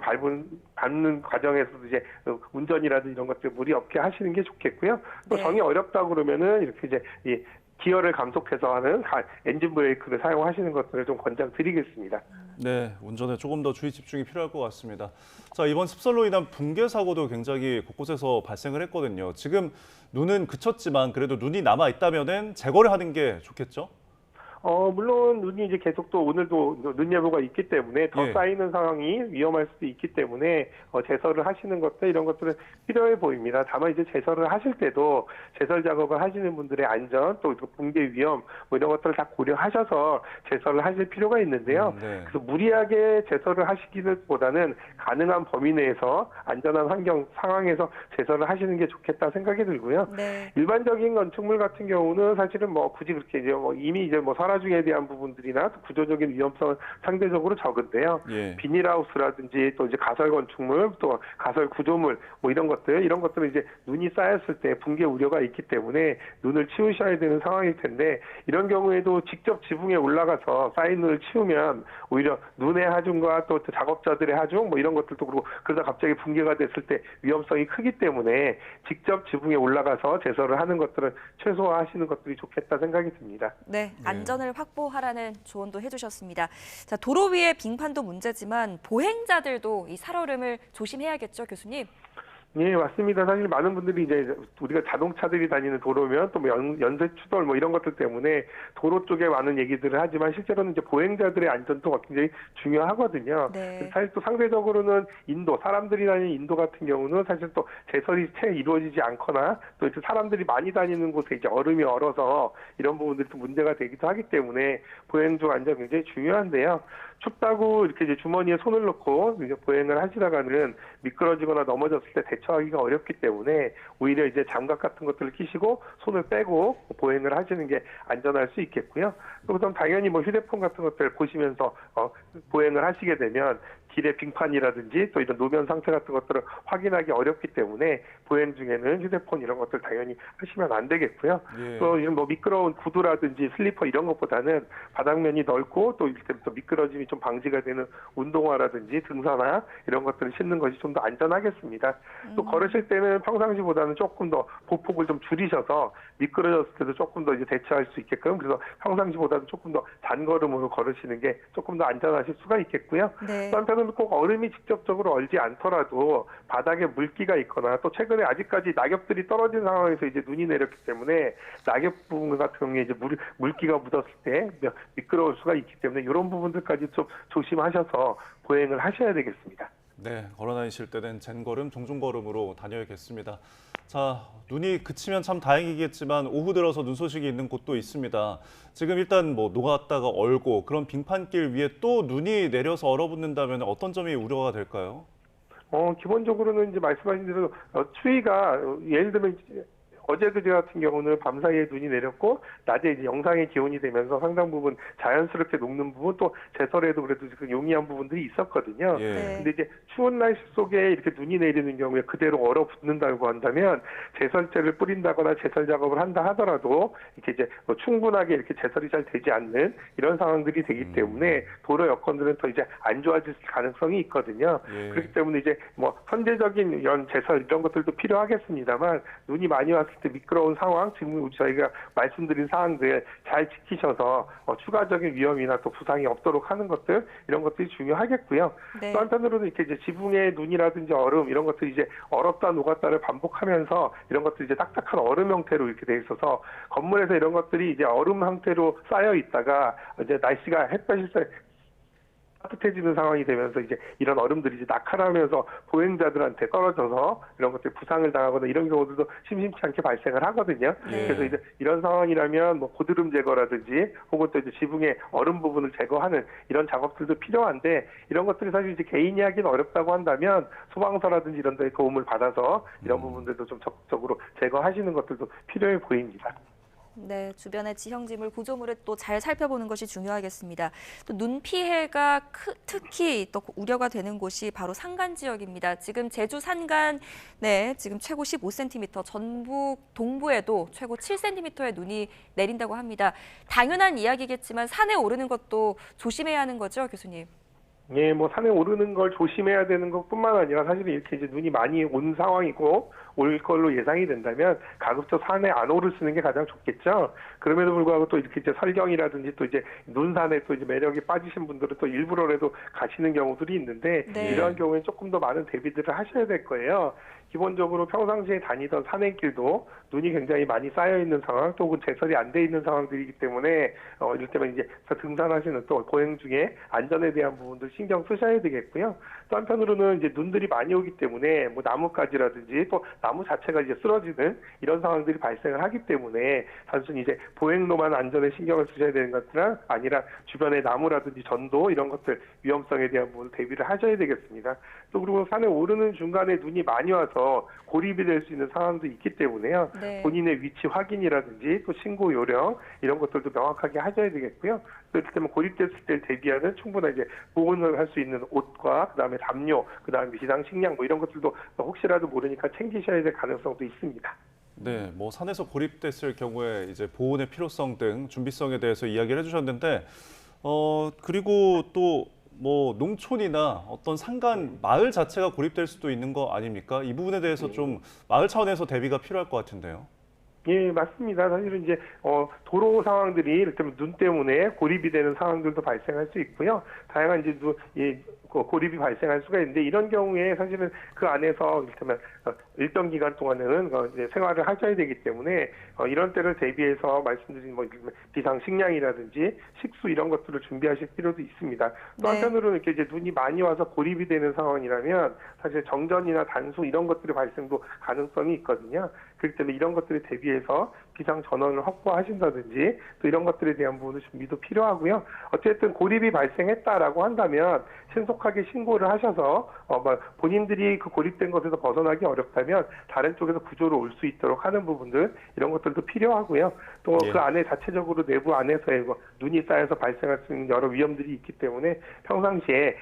[SPEAKER 8] 밟는 과정에서도 이제 운전이라든지 이런 것들 무리 없게 하시는 게 좋겠고요. 또 정이 어렵다 그러면은 이렇게 이제 이 기어를 감속해서 하는 엔진 브레이크를 사용하시는 것들을 좀 권장드리겠습니다.
[SPEAKER 1] 네, 운전에 조금 더 주의 집중이 필요할 것 같습니다. 자, 이번 습설로 인한 붕괴 사고도 굉장히 곳곳에서 발생을 했거든요. 지금 눈은 그쳤지만 그래도 눈이 남아 있다면은 제거를 하는 게 좋겠죠?
[SPEAKER 8] 물론 눈이 이제 계속 또 오늘도 눈 예보가 있기 때문에 더 쌓이는 상황이 위험할 수도 있기 때문에 제설을 하시는 것들 이런 것들은 필요해 보입니다. 다만 이제 제설을 하실 때도 제설 작업을 하시는 분들의 안전 또 붕괴 위험 뭐 이런 것들을 다 고려하셔서 제설을 하실 필요가 있는데요. 그래서 무리하게 제설을 하시기보다는 가능한 범위 내에서 안전한 환경 상황에서 제설을 하시는 게 좋겠다 생각이 들고요. 일반적인 건축물 같은 경우는 사실은 뭐 굳이 그렇게 이제 이미 이제 산화중에 대한 부분들이나 또 구조적인 위험성은 상대적으로 적은데요. 비닐하우스라든지 또 이제 가설 건축물, 또 가설 구조물 뭐 이런 것들은 이제 눈이 쌓였을 때 붕괴 우려가 있기 때문에 눈을 치우셔야 되는 상황일 텐데 이런 경우에도 직접 지붕에 올라가서 쌓인 눈을 치우면 오히려 눈의 하중과 또 작업자들의 하중 뭐 이런 것들도 그렇고 그러다 갑자기 붕괴가 됐을 때 위험성이 크기 때문에 직접 지붕에 올라가서 제설을 하는 것들은 최소화하시는 것들이 좋겠다 생각이 듭니다.
[SPEAKER 2] 네, 안전을 확보하라는 조언도 해주셨습니다. 자, 도로 위의 빙판도 문제지만 보행자들도 이 살얼음을 조심해야겠죠, 교수님?
[SPEAKER 8] 예, 맞습니다. 사실 많은 분들이 이제 우리가 자동차들이 다니는 도로면 또 뭐 연쇄 추돌 뭐 이런 것들 때문에 도로 쪽에 많은 얘기들을 하지만 실제로는 이제 보행자들의 안전도 굉장히 중요하거든요. 사실 또 상대적으로는 사람들이 다니는 인도 같은 경우는 사실 또 제설이 채 이루어지지 않거나 또 이제 사람들이 많이 다니는 곳에 이제 얼음이 얼어서 이런 부분들이 또 문제가 되기도 하기 때문에 보행 중 안전 굉장히 중요한데요. 춥다고 이렇게 이제 주머니에 손을 넣고 이제 보행을 하시다가는 미끄러지거나 넘어졌을 때 대처하기가 어렵기 때문에 오히려 이제 장갑 같은 것들을 끼시고 손을 빼고 보행을 하시는 게 안전할 수 있겠고요. 그다음 당연히 뭐 휴대폰 같은 것들 보시면서 보행을 하시게 되면 길의 빙판이라든지 또 이런 노면 상태 같은 것들을 확인하기 어렵기 때문에 보행 중에는 휴대폰 이런 것들 당연히 하시면 안 되겠고요. 또 이런 뭐 미끄러운 구두라든지 슬리퍼 이런 것보다는 바닥면이 넓고 또 이때부터 미끄러짐이 좀 방지가 되는 운동화라든지 등산화 이런 것들을 신는 것이 좀 더 안전하겠습니다. 또 걸으실 때는 평상시보다는 조금 더 보폭을 좀 줄이셔서 미끄러졌을 때도 조금 더 이제 대처할 수 있게끔 그래서 평상시보다는 조금 더 단걸음으로 걸으시는 게 조금 더 안전하실 수가 있겠고요. 또 한편으로는 꼭 얼음이 직접적으로 얼지 않더라도 바닥에 물기가 있거나 또 최근에 아직까지 낙엽들이 떨어진 상황에서 이제 눈이 내렸기 때문에 낙엽 부분 같은 경우에 이제 물기가 묻었을 때 미끄러울 수가 있기 때문에 이런 부분들까지 좀 조심하셔서 보행을 하셔야 되겠습니다.
[SPEAKER 1] 네, 걸어 다니실 때는 젠걸음, 종종걸음으로 다녀야겠습니다. 자, 눈이 그치면 참 다행이겠지만 오후 들어서 눈 소식이 있는 곳도 있습니다. 지금 일단 뭐 녹았다가 얼고 그런 빙판길 위에 또 눈이 내려서 얼어붙는다면 어떤 점이 우려가 될까요?
[SPEAKER 8] 기본적으로는 이제 말씀하신 대로 추위가 예를 들면 어제 그제 같은 경우는 밤사이에 눈이 내렸고 낮에 이제 영상의 기온이 되면서 상당 부분 자연스럽게 녹는 부분 또 제설에도 그래도 그 용이한 부분들이 있었거든요. 근데 이제 추운 날씨 속에 이렇게 눈이 내리는 경우에 그대로 얼어붙는다고 한다면 제설제를 뿌린다거나 제설 작업을 한다 하더라도 이렇게 이제 뭐 충분하게 이렇게 제설이 잘 되지 않는 이런 상황들이 되기 때문에 도로 여건들은 더 이제 안 좋아질 가능성이 있거든요. 그렇기 때문에 이제 뭐 선제적인 제설 이런 것들도 필요하겠습니다만 눈이 많이 왔을 때 미끄러운 상황, 지금 저희가 말씀드린 사항들 잘 지키셔서 추가적인 위험이나 또 부상이 없도록 하는 것들, 이런 것들이 중요하겠고요.
[SPEAKER 2] 네.
[SPEAKER 8] 또 한편으로는 이렇게 이제 지붕의 눈이라든지 얼음 이런 것들이 이제 얼었다 녹았다를 반복하면서 이런 것들이 이제 딱딱한 얼음 형태로 이렇게 돼 있어서 건물에서 이런 것들이 이제 얼음 상태로 쌓여 있다가 이제 날씨가 햇볕이 따뜻해지는 상황이 되면서 이제 이런 얼음들이 이제 낙하하면서 보행자들한테 떨어져서 이런 것들 부상을 당하거나 이런 경우들도 심심치 않게 발생을 하거든요.
[SPEAKER 9] 네.
[SPEAKER 8] 그래서 이제 이런 상황이라면 뭐 고드름 제거라든지 혹은 또 이제 지붕의 얼음 부분을 제거하는 이런 작업들도 필요한데, 이런 것들이 사실 이제 개인이 하기는 어렵다고 한다면 소방서라든지 이런 데의 도움을 받아서 이런 부분들도 좀 적극적으로 제거하시는 것들도 필요해 보입니다.
[SPEAKER 2] 네, 주변의 지형지물, 구조물을 또 잘 살펴보는 것이 중요하겠습니다. 또 눈 피해가 특히 또 우려가 되는 곳이 바로 산간 지역입니다. 지금 제주 산간, 네, 지금 최고 15cm, 전북 동부에도 최고 7cm의 눈이 내린다고 합니다. 당연한 이야기겠지만 산에 오르는 것도 조심해야 하는 거죠, 교수님?
[SPEAKER 8] 예, 뭐 산에 오르는 걸 조심해야 되는 것뿐만 아니라 사실은 이렇게 이제 눈이 많이 온 상황이고 올 걸로 예상이 된다면 가급적 산에 안 오르시는 게 가장 좋겠죠. 그럼에도 불구하고 또 이렇게 이제 설경이라든지 또 이제 눈산에 또 이제 매력에 빠지신 분들은 또 일부러라도 가시는 경우들이 있는데
[SPEAKER 2] 네.
[SPEAKER 8] 이러한 경우에 조금 더 많은 대비들을 하셔야 될 거예요. 기본적으로 평상시에 다니던 산행길도 눈이 굉장히 많이 쌓여 있는 상황, 또 혹은 제설이 안 돼 있는 상황들이기 때문에 이럴 때면 이제 등산하시는 또 보행 중에 안전에 대한 부분들 신경 쓰셔야 되겠고요. 또 한편으로는 이제 눈들이 많이 오기 때문에 뭐 나뭇가지라든지 또 나무 자체가 이제 쓰러지는 이런 상황들이 발생을 하기 때문에 단순히 이제 보행로만 안전에 신경을 쓰셔야 되는 것들은 아니라 주변의 나무라든지 전도 이런 것들 위험성에 대한 부분을 대비를 하셔야 되겠습니다. 또 그리고 산에 오르는 중간에 눈이 많이 와서 고립이 될 수 있는 상황도 있기 때문에요.
[SPEAKER 2] 네.
[SPEAKER 8] 본인의 위치 확인이라든지 또 신고 요령 이런 것들도 명확하게 하셔야 되겠고요. 그렇기 때문에 고립됐을 때 대비하는 충분한 이제 보온을 할 수 있는 옷과 그다음에 담요, 그다음에 비상 식량 뭐 이런 것들도 혹시라도 모르니까 챙기셔야 될 가능성도 있습니다.
[SPEAKER 1] 네, 뭐 산에서 고립됐을 경우에 이제 보온의 필요성 등 준비성에 대해서 이야기를 해주셨는데, 그리고 또 뭐 농촌이나 어떤 산간 마을 자체가 고립될 수도 있는 거 아닙니까? 이 부분에 대해서 좀 마을 차원에서 대비가 필요할 것 같은데요.
[SPEAKER 8] 예, 맞습니다. 사실은 이제 도로 상황들이 이를테면 눈 때문에 고립이 되는 상황들도 발생할 수 있고요. 다양한 이제 고립이 발생할 수가 있는데, 이런 경우에 사실은 그 안에서 이를테면 일정 기간 동안에는 이제 생활을 하셔야 되기 때문에 이런 때를 대비해서 말씀드린 뭐 비상 식량이라든지 식수 이런 것들을 준비하실 필요도 있습니다. 또 한편으로는 이렇게 이제 눈이 많이 와서 고립이 되는 상황이라면 사실 정전이나 단수 이런 것들의 발생도 가능성이 있거든요. 그렇기 때문에 이런 것들에 대비해서 비상 전원을 확보하신다든지 또 이런 것들에 대한 부분의 준비도 필요하고요. 어쨌든 고립이 발생했다라고 한다면 신속하게 신고를 하셔서 본인들이 그 고립된 것에서 벗어나기 어렵다면 다른 쪽에서 구조로 올 수 있도록 하는 부분들 이런 것들도 필요하고요. 또 그 안에 자체적으로 내부 안에서의 눈이 쌓여서 발생할 수 있는 여러 위험들이 있기 때문에 평상시에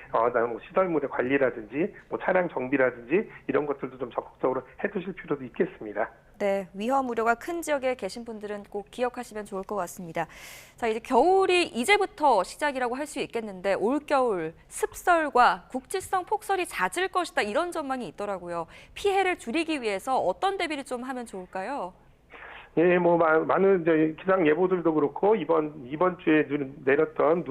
[SPEAKER 8] 시설물의 관리라든지 뭐 차량 정비라든지 이런 것들도 좀 적극적으로 해두실 필요도 있겠습니다.
[SPEAKER 2] 네, 위험 우려가 큰 지역에 계신 분들은 꼭 기억하시면 좋을 것 같습니다. 자, 이제 겨울이 이제부터 시작이라고 할 수 있겠는데 올겨울 습설과 국지성 폭설이 잦을 것이다 이런 전망이 있더라고요. 피해를 줄이기 위해서 어떤 대비를 좀 하면 좋을까요?
[SPEAKER 8] 예, 뭐 많은 이제 기상 예보들도 그렇고 이번 주에 내렸던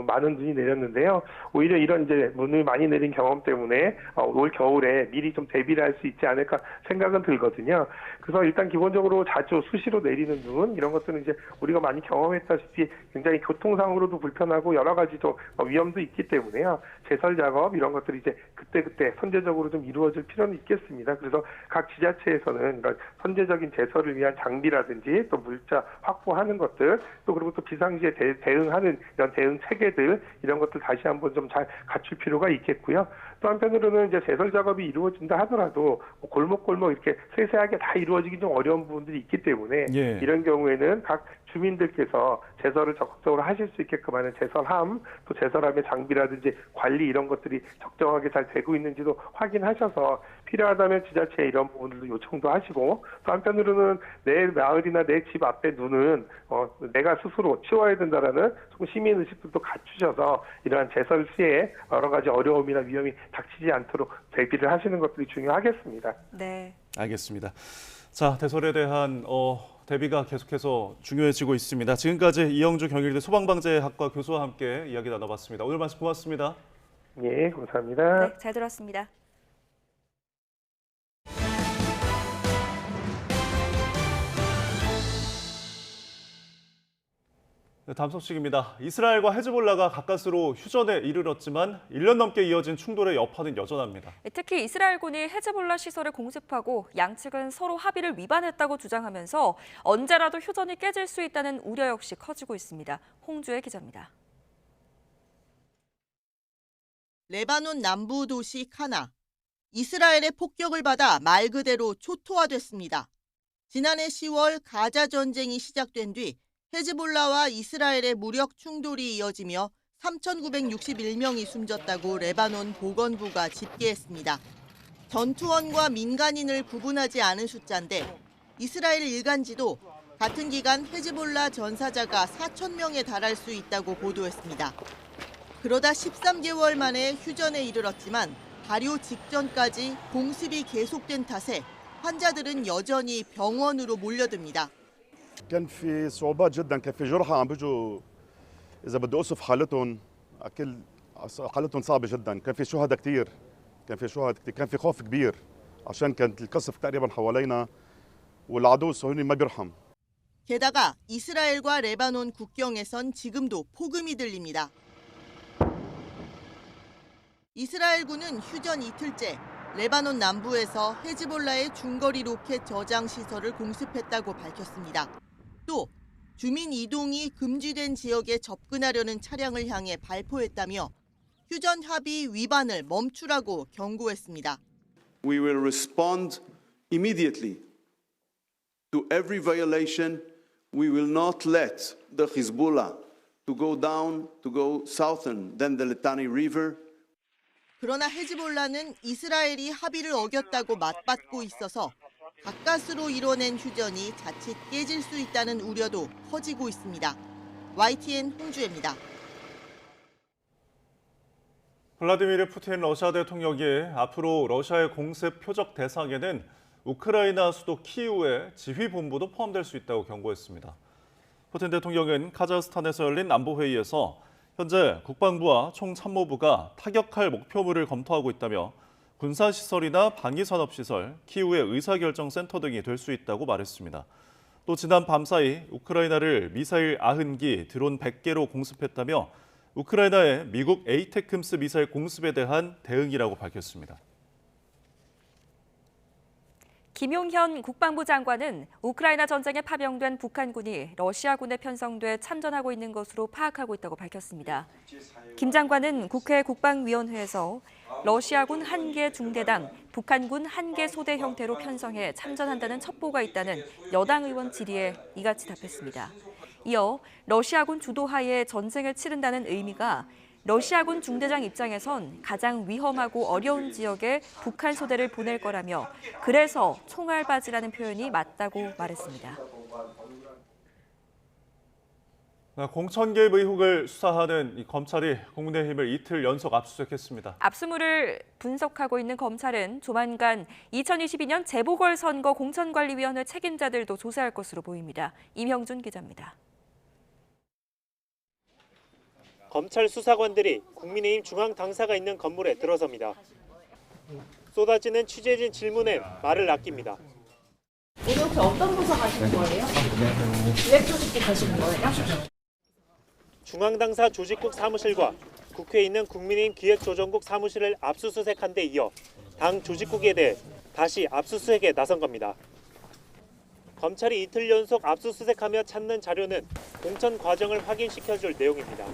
[SPEAKER 8] 많은 눈이 내렸는데요. 오히려 이런 이제 눈을 많이 내린 경험 때문에 올 겨울에 미리 좀 대비를 할 수 있지 않을까 생각은 들거든요. 그래서 일단 기본적으로 자주 수시로 내리는 눈 이런 것들은 이제 우리가 많이 경험했다시피 굉장히 교통상으로도 불편하고 여러 가지 또 위험도 있기 때문에요. 제설 작업 이런 것들이 이제 그때 선제적으로 좀 이루어질 필요는 있겠습니다. 그래서 각 지자체에서는 이런 선제적인 제설을 위한 장비라든지 또 물자 확보하는 것들 또 그리고 또 비상시에 대응하는 이런 대응 체계들 이런 것들 다시 한번 좀 잘 갖출 필요가 있겠고요. 또 한편으로는 이제 제설 작업이 이루어진다 하더라도 골목골목 이렇게 세세하게 다 이루어지기 좀 어려운 부분들이 있기 때문에 이런 경우에는 각 주민들께서 제설을 적극적으로 하실 수 있게끔 하는 제설함, 또 제설함의 장비라든지 관리 이런 것들이 적정하게 잘 되고 있는지도 확인하셔서 필요하다면 지자체에 이런 부분들도 요청도 하시고 또 한편으로는 내 마을이나 내 집 앞에 눈은 내가 스스로 치워야 된다라는 시민의식도 갖추셔서 이러한 제설 시에 여러 가지 어려움이나 위험이 닥치지 않도록 대비를 하시는 것들이 중요하겠습니다.
[SPEAKER 2] 네.
[SPEAKER 1] 알겠습니다. 자, 대설에 대한 대비가 계속해서 중요해지고 있습니다. 지금까지 이영주 경희대 소방방재학과 교수와 함께 이야기 나눠봤습니다. 오늘 말씀 고맙습니다.
[SPEAKER 8] 예, 감사합니다.
[SPEAKER 2] 네, 잘 들었습니다.
[SPEAKER 1] 네, 다음 소식입니다. 이스라엘과 헤즈볼라가 가까스로 휴전에 이르렀지만 1년 넘게 이어진 충돌의 여파는 여전합니다.
[SPEAKER 2] 특히 이스라엘군이 헤즈볼라 시설을 공습하고 양측은 서로 합의를 위반했다고 주장하면서 언제라도 휴전이 깨질 수 있다는 우려 역시 커지고 있습니다. 홍주의 기자입니다.
[SPEAKER 9] 레바논 남부 도시 카나. 이스라엘의 폭격을 받아 말 그대로 초토화됐습니다. 지난해 10월 가자 전쟁이 시작된 뒤 헤즈볼라와 이스라엘의 무력 충돌이 이어지며 3,961명이 숨졌다고 레바논 보건부가 집계했습니다. 전투원과 민간인을 구분하지 않은 숫자인데 이스라엘 일간지도 같은 기간 헤즈볼라 전사자가 4,000명에 달할 수 있다고 보도했습니다. 그러다 13개월 만에 휴전에 이르렀지만 발효 직전까지 공습이 계속된 탓에 환자들은 여전히 병원으로 몰려듭니다.
[SPEAKER 10] كان في صعوبات جدا كان في جرحى عم بيجوا اذا بدي اوصف حالتهم اكل حالتهم صعبه جدا كان في شهداء كثير كان في خوف كبير عشان كانت القصف تقريبا حوالينا والعدو الصهيوني ما بيرحم.
[SPEAKER 9] 게다가 이스라엘과 레바논 국경에선 지금도 폭음이 들립니다. 이스라엘군은 휴전 이틀째 레바논 남부에서 헤즈볼라의 중거리 로켓 저장 시설을 공습했다고 밝혔습니다. 또 주민 이동이 금지된 지역에 접근하려는 차량을 향해 발포했다며 휴전 합의 위반을 멈추라고 경고했습니다.
[SPEAKER 11] We will respond immediately to every violation. We will not let the Hezbollah to go down, to go southern than the Litani River.
[SPEAKER 9] 그러나 헤즈볼라는 이스라엘이 합의를 어겼다고 맞받고 있어서 가까스로 이뤄낸 휴전이 자칫 깨질 수 있다는 우려도 커지고 있습니다. YTN 홍주혜입니다.
[SPEAKER 1] 블라디미르 푸틴 러시아 대통령이 앞으로 러시아의 공습 표적 대상에는 우크라이나 수도 키이우의 지휘본부도 포함될 수 있다고 경고했습니다. 푸틴 대통령은 카자흐스탄에서 열린 안보회의에서 현재 국방부와 총참모부가 타격할 목표물을 검토하고 있다며 군사시설이나 방위산업시설, 키이우의 의사결정센터 등이 될 수 있다고 말했습니다. 또 지난 밤사이 우크라이나를 미사일 90기, 드론 100개로 공습했다며 우크라이나의 미국 에이테크임스 미사일 공습에 대한 대응이라고 밝혔습니다.
[SPEAKER 2] 김용현 국방부 장관은 우크라이나 전쟁에 파병된 북한군이 러시아군에 편성돼 참전하고 있는 것으로 파악하고 있다고 밝혔습니다. 김 장관은 국회 국방위원회에서 러시아군 1개 중대당, 북한군 1개 소대 형태로 편성해 참전한다는 첩보가 있다는 여당 의원 질의에 이같이 답했습니다. 이어 러시아군 주도하에 전쟁을 치른다는 의미가 러시아군 중대장 입장에선 가장 위험하고 어려운 지역에 북한 소대를 보낼 거라며 그래서 총알바지라는 표현이 맞다고 말했습니다.
[SPEAKER 1] 공천 개입 의혹을 수사하는 검찰이 국민의힘을 이틀 연속 압수수색했습니다.
[SPEAKER 2] 압수물을 분석하고 있는 검찰은 조만간 2022년 재보궐선거 공천관리위원회 책임자들도 조사할 것으로 보입니다. 임형준 기자입니다.
[SPEAKER 12] 검찰 수사관들이 국민의힘 중앙 당사가 있는 건물에 들어섭니다. 쏟아지는 취재진 질문에 말을 아낍니다.
[SPEAKER 17] 오늘 혹시 어떤 부서 가시는 거예요? 기획조직국 가시는 거예요?
[SPEAKER 12] 중앙 당사 조직국 사무실과 국회에 있는 국민의힘 기획조정국 사무실을 압수수색한 데 이어 당 조직국에 대해 다시 압수수색에 나선 겁니다. 검찰이 이틀 연속 압수수색하며 찾는 자료는 공천 과정을 확인시켜줄 내용입니다.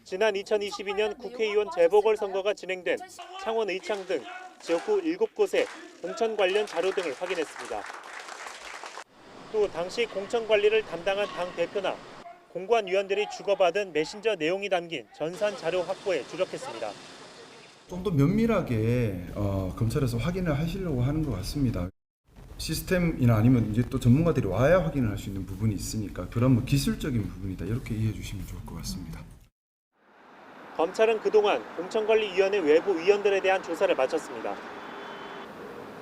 [SPEAKER 12] 지난 2022년 국회의원 재보궐선거가 진행된 창원 의창 등 지역구 7곳의 공천 관련 자료 등을 확인했습니다. 또 당시 공천 관리를 담당한 당 대표나 공관위원들이 주고받은 메신저 내용이 담긴 전산 자료 확보에 주력했습니다.
[SPEAKER 13] 좀 더 면밀하게 검찰에서 확인을 하시려고 하는 것 같습니다. 시스템이나 아니면 이제 또 전문가들이 와야 확인을 할 수 있는 부분이 있으니까 그런 뭐 기술적인 부분이다 이렇게 이해해 주시면 좋을 것 같습니다.
[SPEAKER 12] 검찰은 그동안 공천관리위원회 외부 위원들에 대한 조사를 마쳤습니다.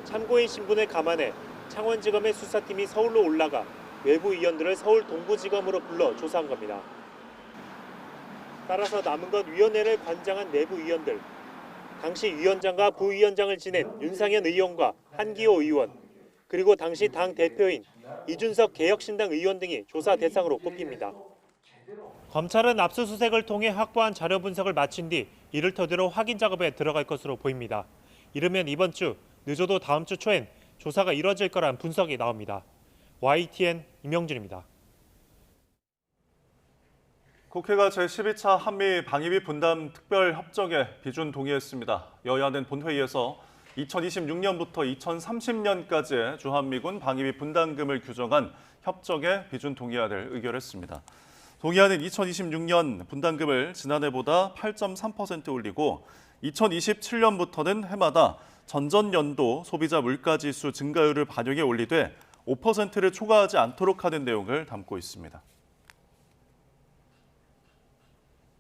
[SPEAKER 12] 참고인 신분을 감안해 창원지검의 수사팀이 서울로 올라가 외부 위원들을 서울 동부지검으로 불러 조사한 겁니다. 따라서 남은 건 위원회를 관장한 내부 위원들, 당시 위원장과 부위원장을 지낸 윤상현 의원과 한기호 의원, 그리고 당시 당 대표인 이준석 개혁신당 의원 등이 조사 대상으로 꼽힙니다. 검찰은 압수수색을 통해 확보한 자료 분석을 마친 뒤 이를 토대로 확인 작업에 들어갈 것으로 보입니다. 이르면 이번 주, 늦어도 다음 주 초엔 조사가 이뤄질 거란 분석이 나옵니다. YTN 임영준입니다.
[SPEAKER 1] 국회가 제12차 한미 방위비 분담 특별협정에 비준 동의했습니다. 여야는 본회의에서 2026년부터 2030년까지의 주한미군 방위비 분담금을 규정한 협정에 비준 동의안을 의결했습니다. 동의안은 2026년 분담금을 지난해보다 8.3% 올리고 2027년부터는 해마다 전전년도 소비자 물가지수 증가율을 반영해 올리되 5%를 초과하지 않도록 하는 내용을 담고 있습니다.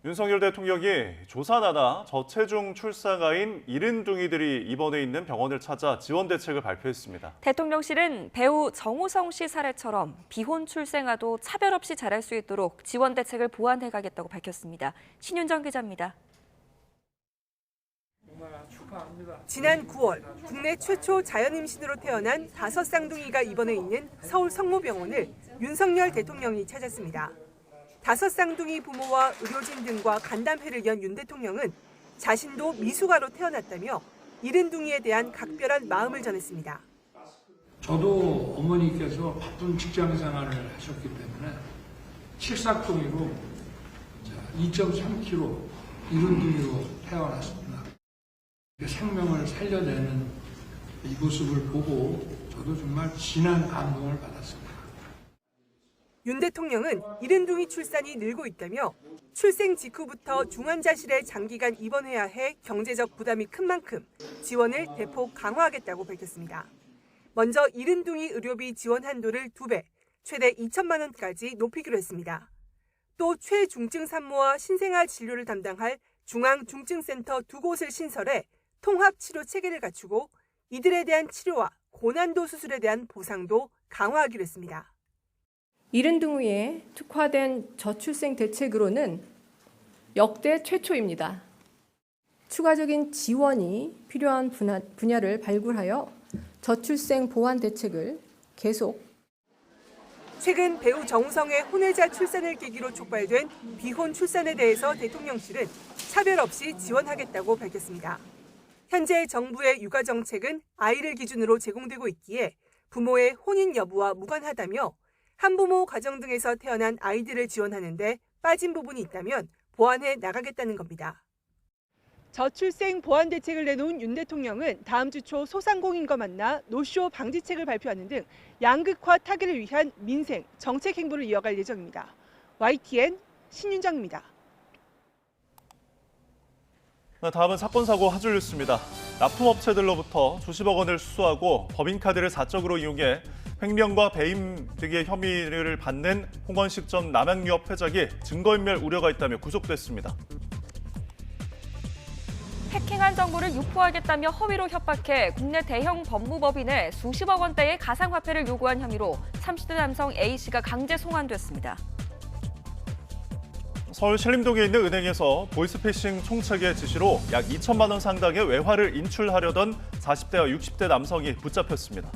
[SPEAKER 1] 윤석열 대통령이 조산하나 저체중 출산아인 70둥이들이 입원해 있는 병원을 찾아 지원 대책을 발표했습니다.
[SPEAKER 2] 대통령실은 배우 정우성 씨 사례처럼 비혼 출생아도 차별 없이 자랄 수 있도록 지원 대책을 보완해 가겠다고 밝혔습니다. 신윤정 기자입니다.
[SPEAKER 14] 지난 9월 국내 최초 자연임신으로 태어난 5쌍둥이가 입원해 있는 서울 성모병원을 윤석열 대통령이 찾았습니다. 5쌍둥이 부모와 의료진 등과 간담회를 연 윤 대통령은 자신도 미숙아로 태어났다며 70둥이에 대한 각별한 마음을 전했습니다.
[SPEAKER 15] 저도 어머니께서 바쁜 직장 생활을 하셨기 때문에 칠삭둥이로 2.3kg 70둥이로 태어났습니다. 생명을 살려내는 이 모습을 보고 저도 정말 진한 감동을 받았습니다.
[SPEAKER 14] 윤 대통령은 70둥이 출산이 늘고 있다며 출생 직후부터 중환자실에 장기간 입원해야 해 경제적 부담이 큰 만큼 지원을 대폭 강화하겠다고 밝혔습니다. 먼저 70둥이 의료비 지원 한도를 2배, 최대 2천만 원까지 높이기로 했습니다. 또 최중증 산모와 신생아 진료를 담당할 중앙중증센터 2곳을 신설해 통합치료 체계를 갖추고 이들에 대한 치료와 고난도 수술에 대한 보상도 강화하기로 했습니다.
[SPEAKER 16] 70둥이에 특화된 저출생 대책으로는 역대 최초입니다. 추가적인 지원이 필요한 분야를 발굴하여 저출생 보완 대책을 계속.
[SPEAKER 14] 최근 배우 정우성의 혼외자 출산을 계기로 촉발된 비혼 출산에 대해서 대통령실은 차별 없이 지원하겠다고 밝혔습니다. 현재 정부의 육아 정책은 아이를 기준으로 제공되고 있기에 부모의 혼인 여부와 무관하다며 한부모 가정 등에서 태어난 아이들을 지원하는데 빠진 부분이 있다면 보완해 나가겠다는 겁니다. 저출생 보완 대책을 내놓은 윤 대통령은 다음 주 초 소상공인과 만나 노쇼 방지책을 발표하는 등 양극화 타개를 위한 민생, 정책 행보를 이어갈 예정입니다. YTN 신윤정입니다.
[SPEAKER 1] 다음은 사건 사고 한 줄 뉴스입니다. 납품업체들로부터 수십억 원을 수수하고 법인카드를 사적으로 이용해 횡령과 배임 등의 혐의를 받는 홍원식점 남양유업 회장이 증거인멸 우려가 있다며 구속됐습니다.
[SPEAKER 2] 해킹한 정보를 유포하겠다며 허위로 협박해 국내 대형 법무법인에 수십억 원대의 가상화폐를 요구한 혐의로 30대 남성 A씨가 강제 송환됐습니다.
[SPEAKER 1] 서울 신림동에 있는 은행에서 보이스피싱 총책의 지시로 약 2천만 원 상당의 외화를 인출하려던 40대와 60대 남성이 붙잡혔습니다.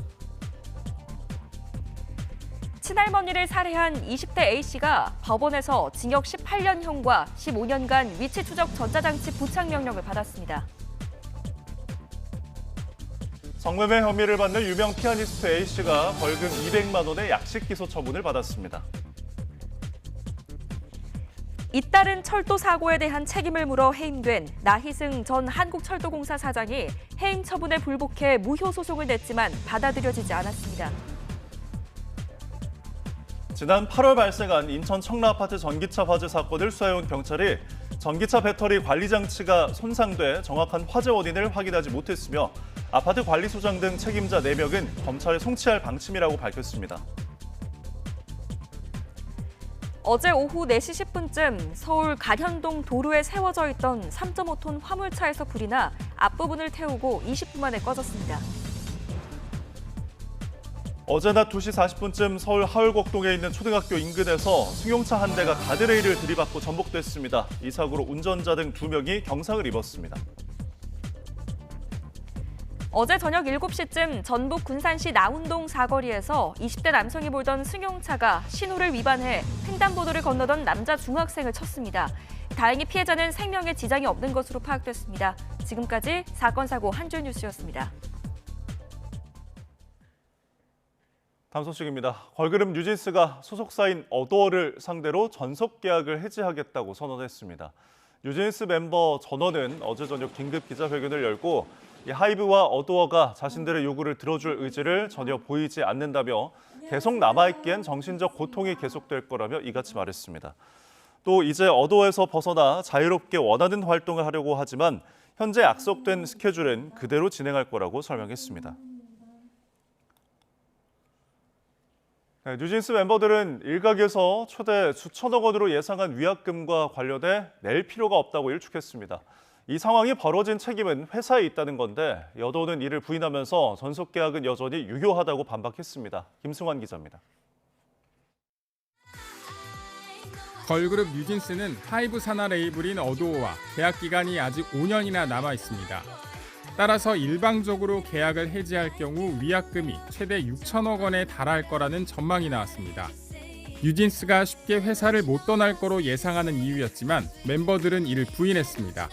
[SPEAKER 2] 친할머니를 살해한 20대 A씨가 법원에서 징역 18년형과 15년간 위치 추적 전자장치 부착 명령을 받았습니다.
[SPEAKER 1] 성매매 혐의를 받는 유명 피아니스트 A씨가 벌금 200만 원의 약식 기소 처분을 받았습니다.
[SPEAKER 2] 잇따른 철도 사고에 대한 책임을 물어 해임된 나희승 전 한국철도공사 사장이 해임 처분에 불복해 무효 소송을 냈지만 받아들여지지 않았습니다.
[SPEAKER 1] 지난 8월 발생한 인천 청라 아파트 전기차 화재 사건을 수사해온 경찰이 전기차 배터리 관리 장치가 손상돼 정확한 화재 원인을 확인하지 못했으며 아파트 관리소장 등 책임자 4명은 검찰에 송치할 방침이라고 밝혔습니다.
[SPEAKER 2] 어제 오후 4시 10분쯤 서울 가현동 도로에 세워져 있던 3.5톤 화물차에서 불이 나 앞부분을 태우고 20분 만에 꺼졌습니다.
[SPEAKER 1] 어제 낮 2시 40분쯤 서울 하울곡동에 있는 초등학교 인근에서 승용차 한 대가 가드레일을 들이받고 전복됐습니다. 이 사고로 운전자 등 2명이 경상을 입었습니다.
[SPEAKER 2] 어제 저녁 7시쯤 전북 군산시 나운동 사거리에서 20대 남성이 몰던 승용차가 신호를 위반해 횡단보도를 건너던 남자 중학생을 쳤습니다. 다행히 피해자는 생명에 지장이 없는 것으로 파악됐습니다. 지금까지 사건 사고 한줄 뉴스였습니다.
[SPEAKER 1] 다음 소식입니다. 걸그룹 뉴진스가 소속사인 어도어를 상대로 전속 계약을 해지하겠다고 선언했습니다. 뉴진스 멤버 전원은 어제 저녁 긴급 기자회견을 열고 하이브와 어도어가 자신들의 요구를 들어줄 의지를 전혀 보이지 않는다며 계속 남아있기엔 정신적 고통이 계속될 거라며 이같이 말했습니다. 또 이제 어도어에서 벗어나 자유롭게 원하는 활동을 하려고 하지만 현재 약속된 스케줄은 그대로 진행할 거라고 설명했습니다. 뉴진스 멤버들은 일각에서 최대 수천억 원으로 예상한 위약금과 관련해 낼 필요가 없다고 일축했습니다. 이 상황이 벌어진 책임은 회사에 있다는 건데 여도는 이를 부인하면서 전속 계약은 여전히 유효하다고 반박했습니다. 김승환 기자입니다.
[SPEAKER 18] 걸그룹 뉴진스는 하이브 산하 레이블인 어도어와 계약 기간이 아직 5년이나 남아 있습니다. 따라서 일방적으로 계약을 해지할 경우 위약금이 최대 6천억 원에 달할 거라는 전망이 나왔습니다. 뉴진스가 쉽게 회사를 못 떠날 거로 예상하는 이유였지만 멤버들은 이를 부인했습니다.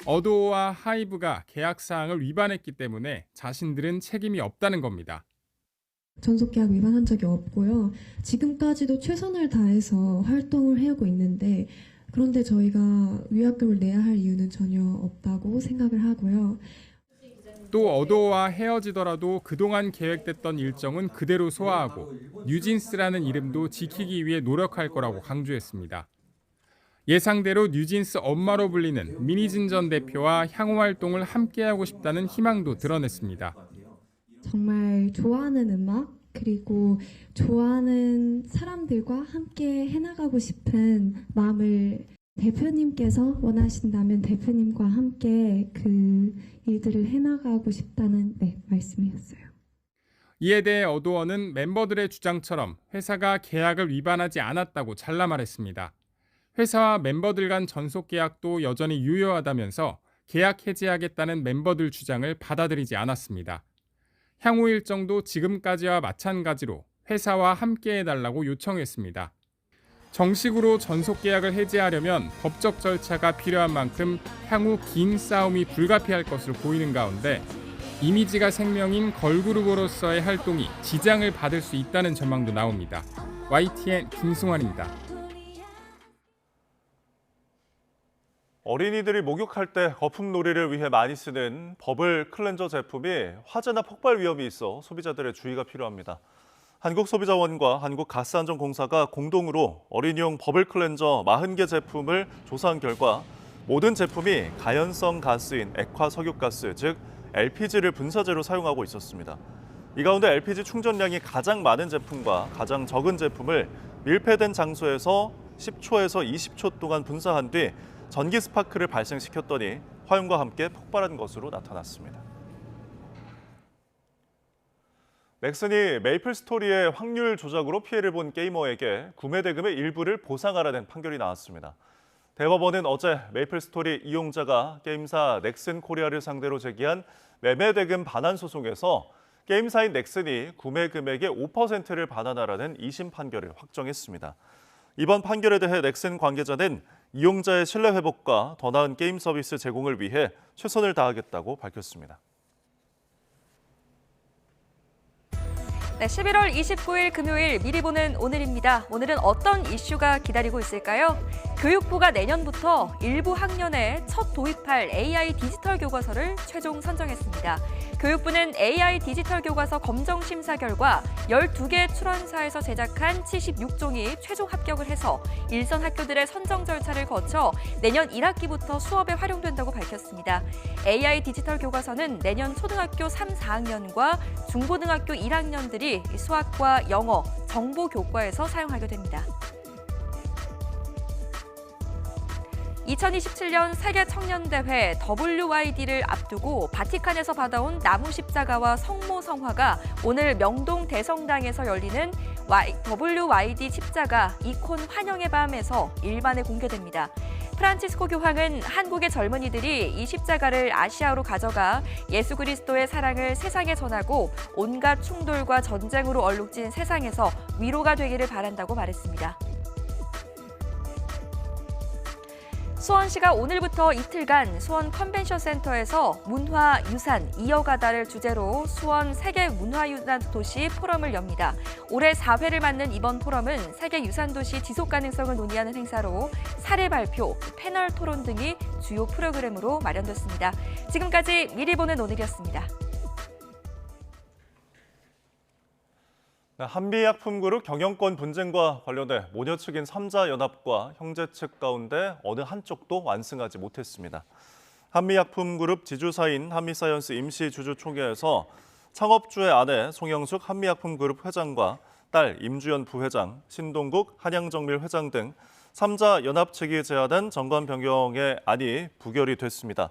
[SPEAKER 18] 어도어와 하이브가 계약 사항을 위반했기 때문에 자신들은 책임이 없다는 겁니다.
[SPEAKER 19] 전속계약 위반한 적이 없고요. 지금까지도 최선을 다해서 활동을 해오고 있는데 그런데 저희가 위약금을 내야 할 이유는 전혀 없다고 생각을 하고요.
[SPEAKER 18] 또 어도어와 헤어지더라도 그동안 계획됐던 일정은 그대로 소화하고 뉴진스라는 이름도 지키기 위해 노력할 거라고 강조했습니다. 예상대로 뉴진스 엄마로 불리는 민희진 전 대표와 향후 활동을 함께하고 싶다는 희망도 드러냈습니다.
[SPEAKER 19] 정말 좋아하는 음악 그리고 좋아하는 사람들과 함께 해나가고 싶은 마음을 대표님께서 원하신다면 대표님과 함께 그 일들을 해나가고 싶다는 말씀이었어요.
[SPEAKER 18] 이에 대해 어도어는 멤버들의 주장처럼 회사가 계약을 위반하지 않았다고 잘라 말했습니다. 회사와 멤버들 간 전속 계약도 여전히 유효하다면서 계약 해지하겠다는 멤버들 주장을 받아들이지 않았습니다. 향후 일정도 지금까지와 마찬가지로 회사와 함께 해달라고 요청했습니다. 정식으로 전속 계약을 해지하려면 법적 절차가 필요한 만큼 향후 긴 싸움이 불가피할 것으로 보이는 가운데 이미지가 생명인 걸그룹으로서의 활동이 지장을 받을 수 있다는 전망도 나옵니다. YTN 김승환입니다.
[SPEAKER 1] 어린이들이 목욕할 때 거품놀이를 위해 많이 쓰는 버블 클렌저 제품이 화재나 폭발 위험이 있어 소비자들의 주의가 필요합니다. 한국소비자원과 한국가스안전공사가 공동으로 어린이용 버블 클렌저 40개 제품을 조사한 결과 모든 제품이 가연성 가스인 액화석유가스, 즉 LPG를 분사제로 사용하고 있었습니다. 이 가운데 LPG 충전량이 가장 많은 제품과 가장 적은 제품을 밀폐된 장소에서 10초에서 20초 동안 분사한 뒤 전기 스파크를 발생시켰더니 화염과 함께 폭발한 것으로 나타났습니다. 넥슨이 메이플스토리의 확률 조작으로 피해를 본 게이머에게 구매 대금의 일부를 보상하라는 판결이 나왔습니다. 대법원은 어제 메이플스토리 이용자가 게임사 넥슨 코리아를 상대로 제기한 매매 대금 반환 소송에서 게임사인 넥슨이 구매 금액의 5%를 반환하라는 2심 판결을 확정했습니다. 이번 판결에 대해 넥슨 관계자는 이용자의 신뢰 회복과 더 나은 게임 서비스 제공을 위해 최선을 다하겠다고 밝혔습니다.
[SPEAKER 2] 네, 11월 29일 금요일 미리 보는 오늘입니다. 오늘은 어떤 이슈가 기다리고 있을까요? 교육부가 내년부터 일부 학년에 첫 도입할 AI 디지털 교과서를 최종 선정했습니다. 교육부는 AI 디지털 교과서 검정 심사 결과 12개 출원사에서 제작한 76종이 최종 합격을 해서 일선 학교들의 선정 절차를 거쳐 내년 1학기부터 수업에 활용된다고 밝혔습니다. AI 디지털 교과서는 내년 초등학교 3, 4학년과 중고등학교 1학년들이 수학과 영어, 정보 교과에서 사용하게 됩니다. 2027년 세계 청년대회 WYD를 앞두고 바티칸에서 받아온 나무 십자가와 성모 성화가 오늘 명동 대성당에서 열리는 WYD 십자가 이콘 환영의 밤에서 일반에 공개됩니다. 프란치스코 교황은 한국의 젊은이들이 이 십자가를 아시아로 가져가 예수 그리스도의 사랑을 세상에 전하고 온갖 충돌과 전쟁으로 얼룩진 세상에서 위로가 되기를 바란다고 말했습니다. 수원시가 오늘부터 이틀간 수원 컨벤션 센터에서 문화, 유산, 이어가다를 주제로 수원 세계문화유산 도시 포럼을 엽니다. 올해 4회를 맞는 이번 포럼은 세계유산도시 지속 가능성을 논의하는 행사로 사례 발표, 패널 토론 등이 주요 프로그램으로 마련됐습니다. 지금까지 미리 보는 오늘이었습니다.
[SPEAKER 1] 한미약품그룹 경영권 분쟁과 관련해 모녀 측인 3자연합과 형제 측 가운데 어느 한쪽도 완승하지 못했습니다. 한미약품그룹 지주사인 한미사이언스 임시주주총회에서 창업주의 아내 송영숙 한미약품그룹 회장과 딸 임주연 부회장, 신동국 한양정밀 회장 등 3자연합 측이 제안한 정관 변경의 안이 부결이 됐습니다.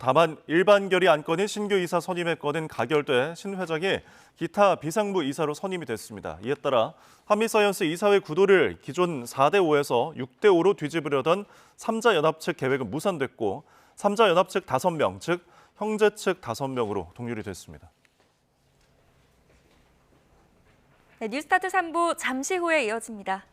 [SPEAKER 1] 다만 일반 결의 안건인 신규 이사 선임의 건은 가결돼 신 회장이 기타 비상무 이사로 선임이 됐습니다. 이에 따라 한미사이언스 이사회 구도를 기존 4대5에서 6대5로 뒤집으려던 3자연합 측 계획은 무산됐고 3자연합 측 5명, 즉 형제 측 5명으로 동률이 됐습니다.
[SPEAKER 2] 네, 뉴스타트 3부 잠시 후에 이어집니다.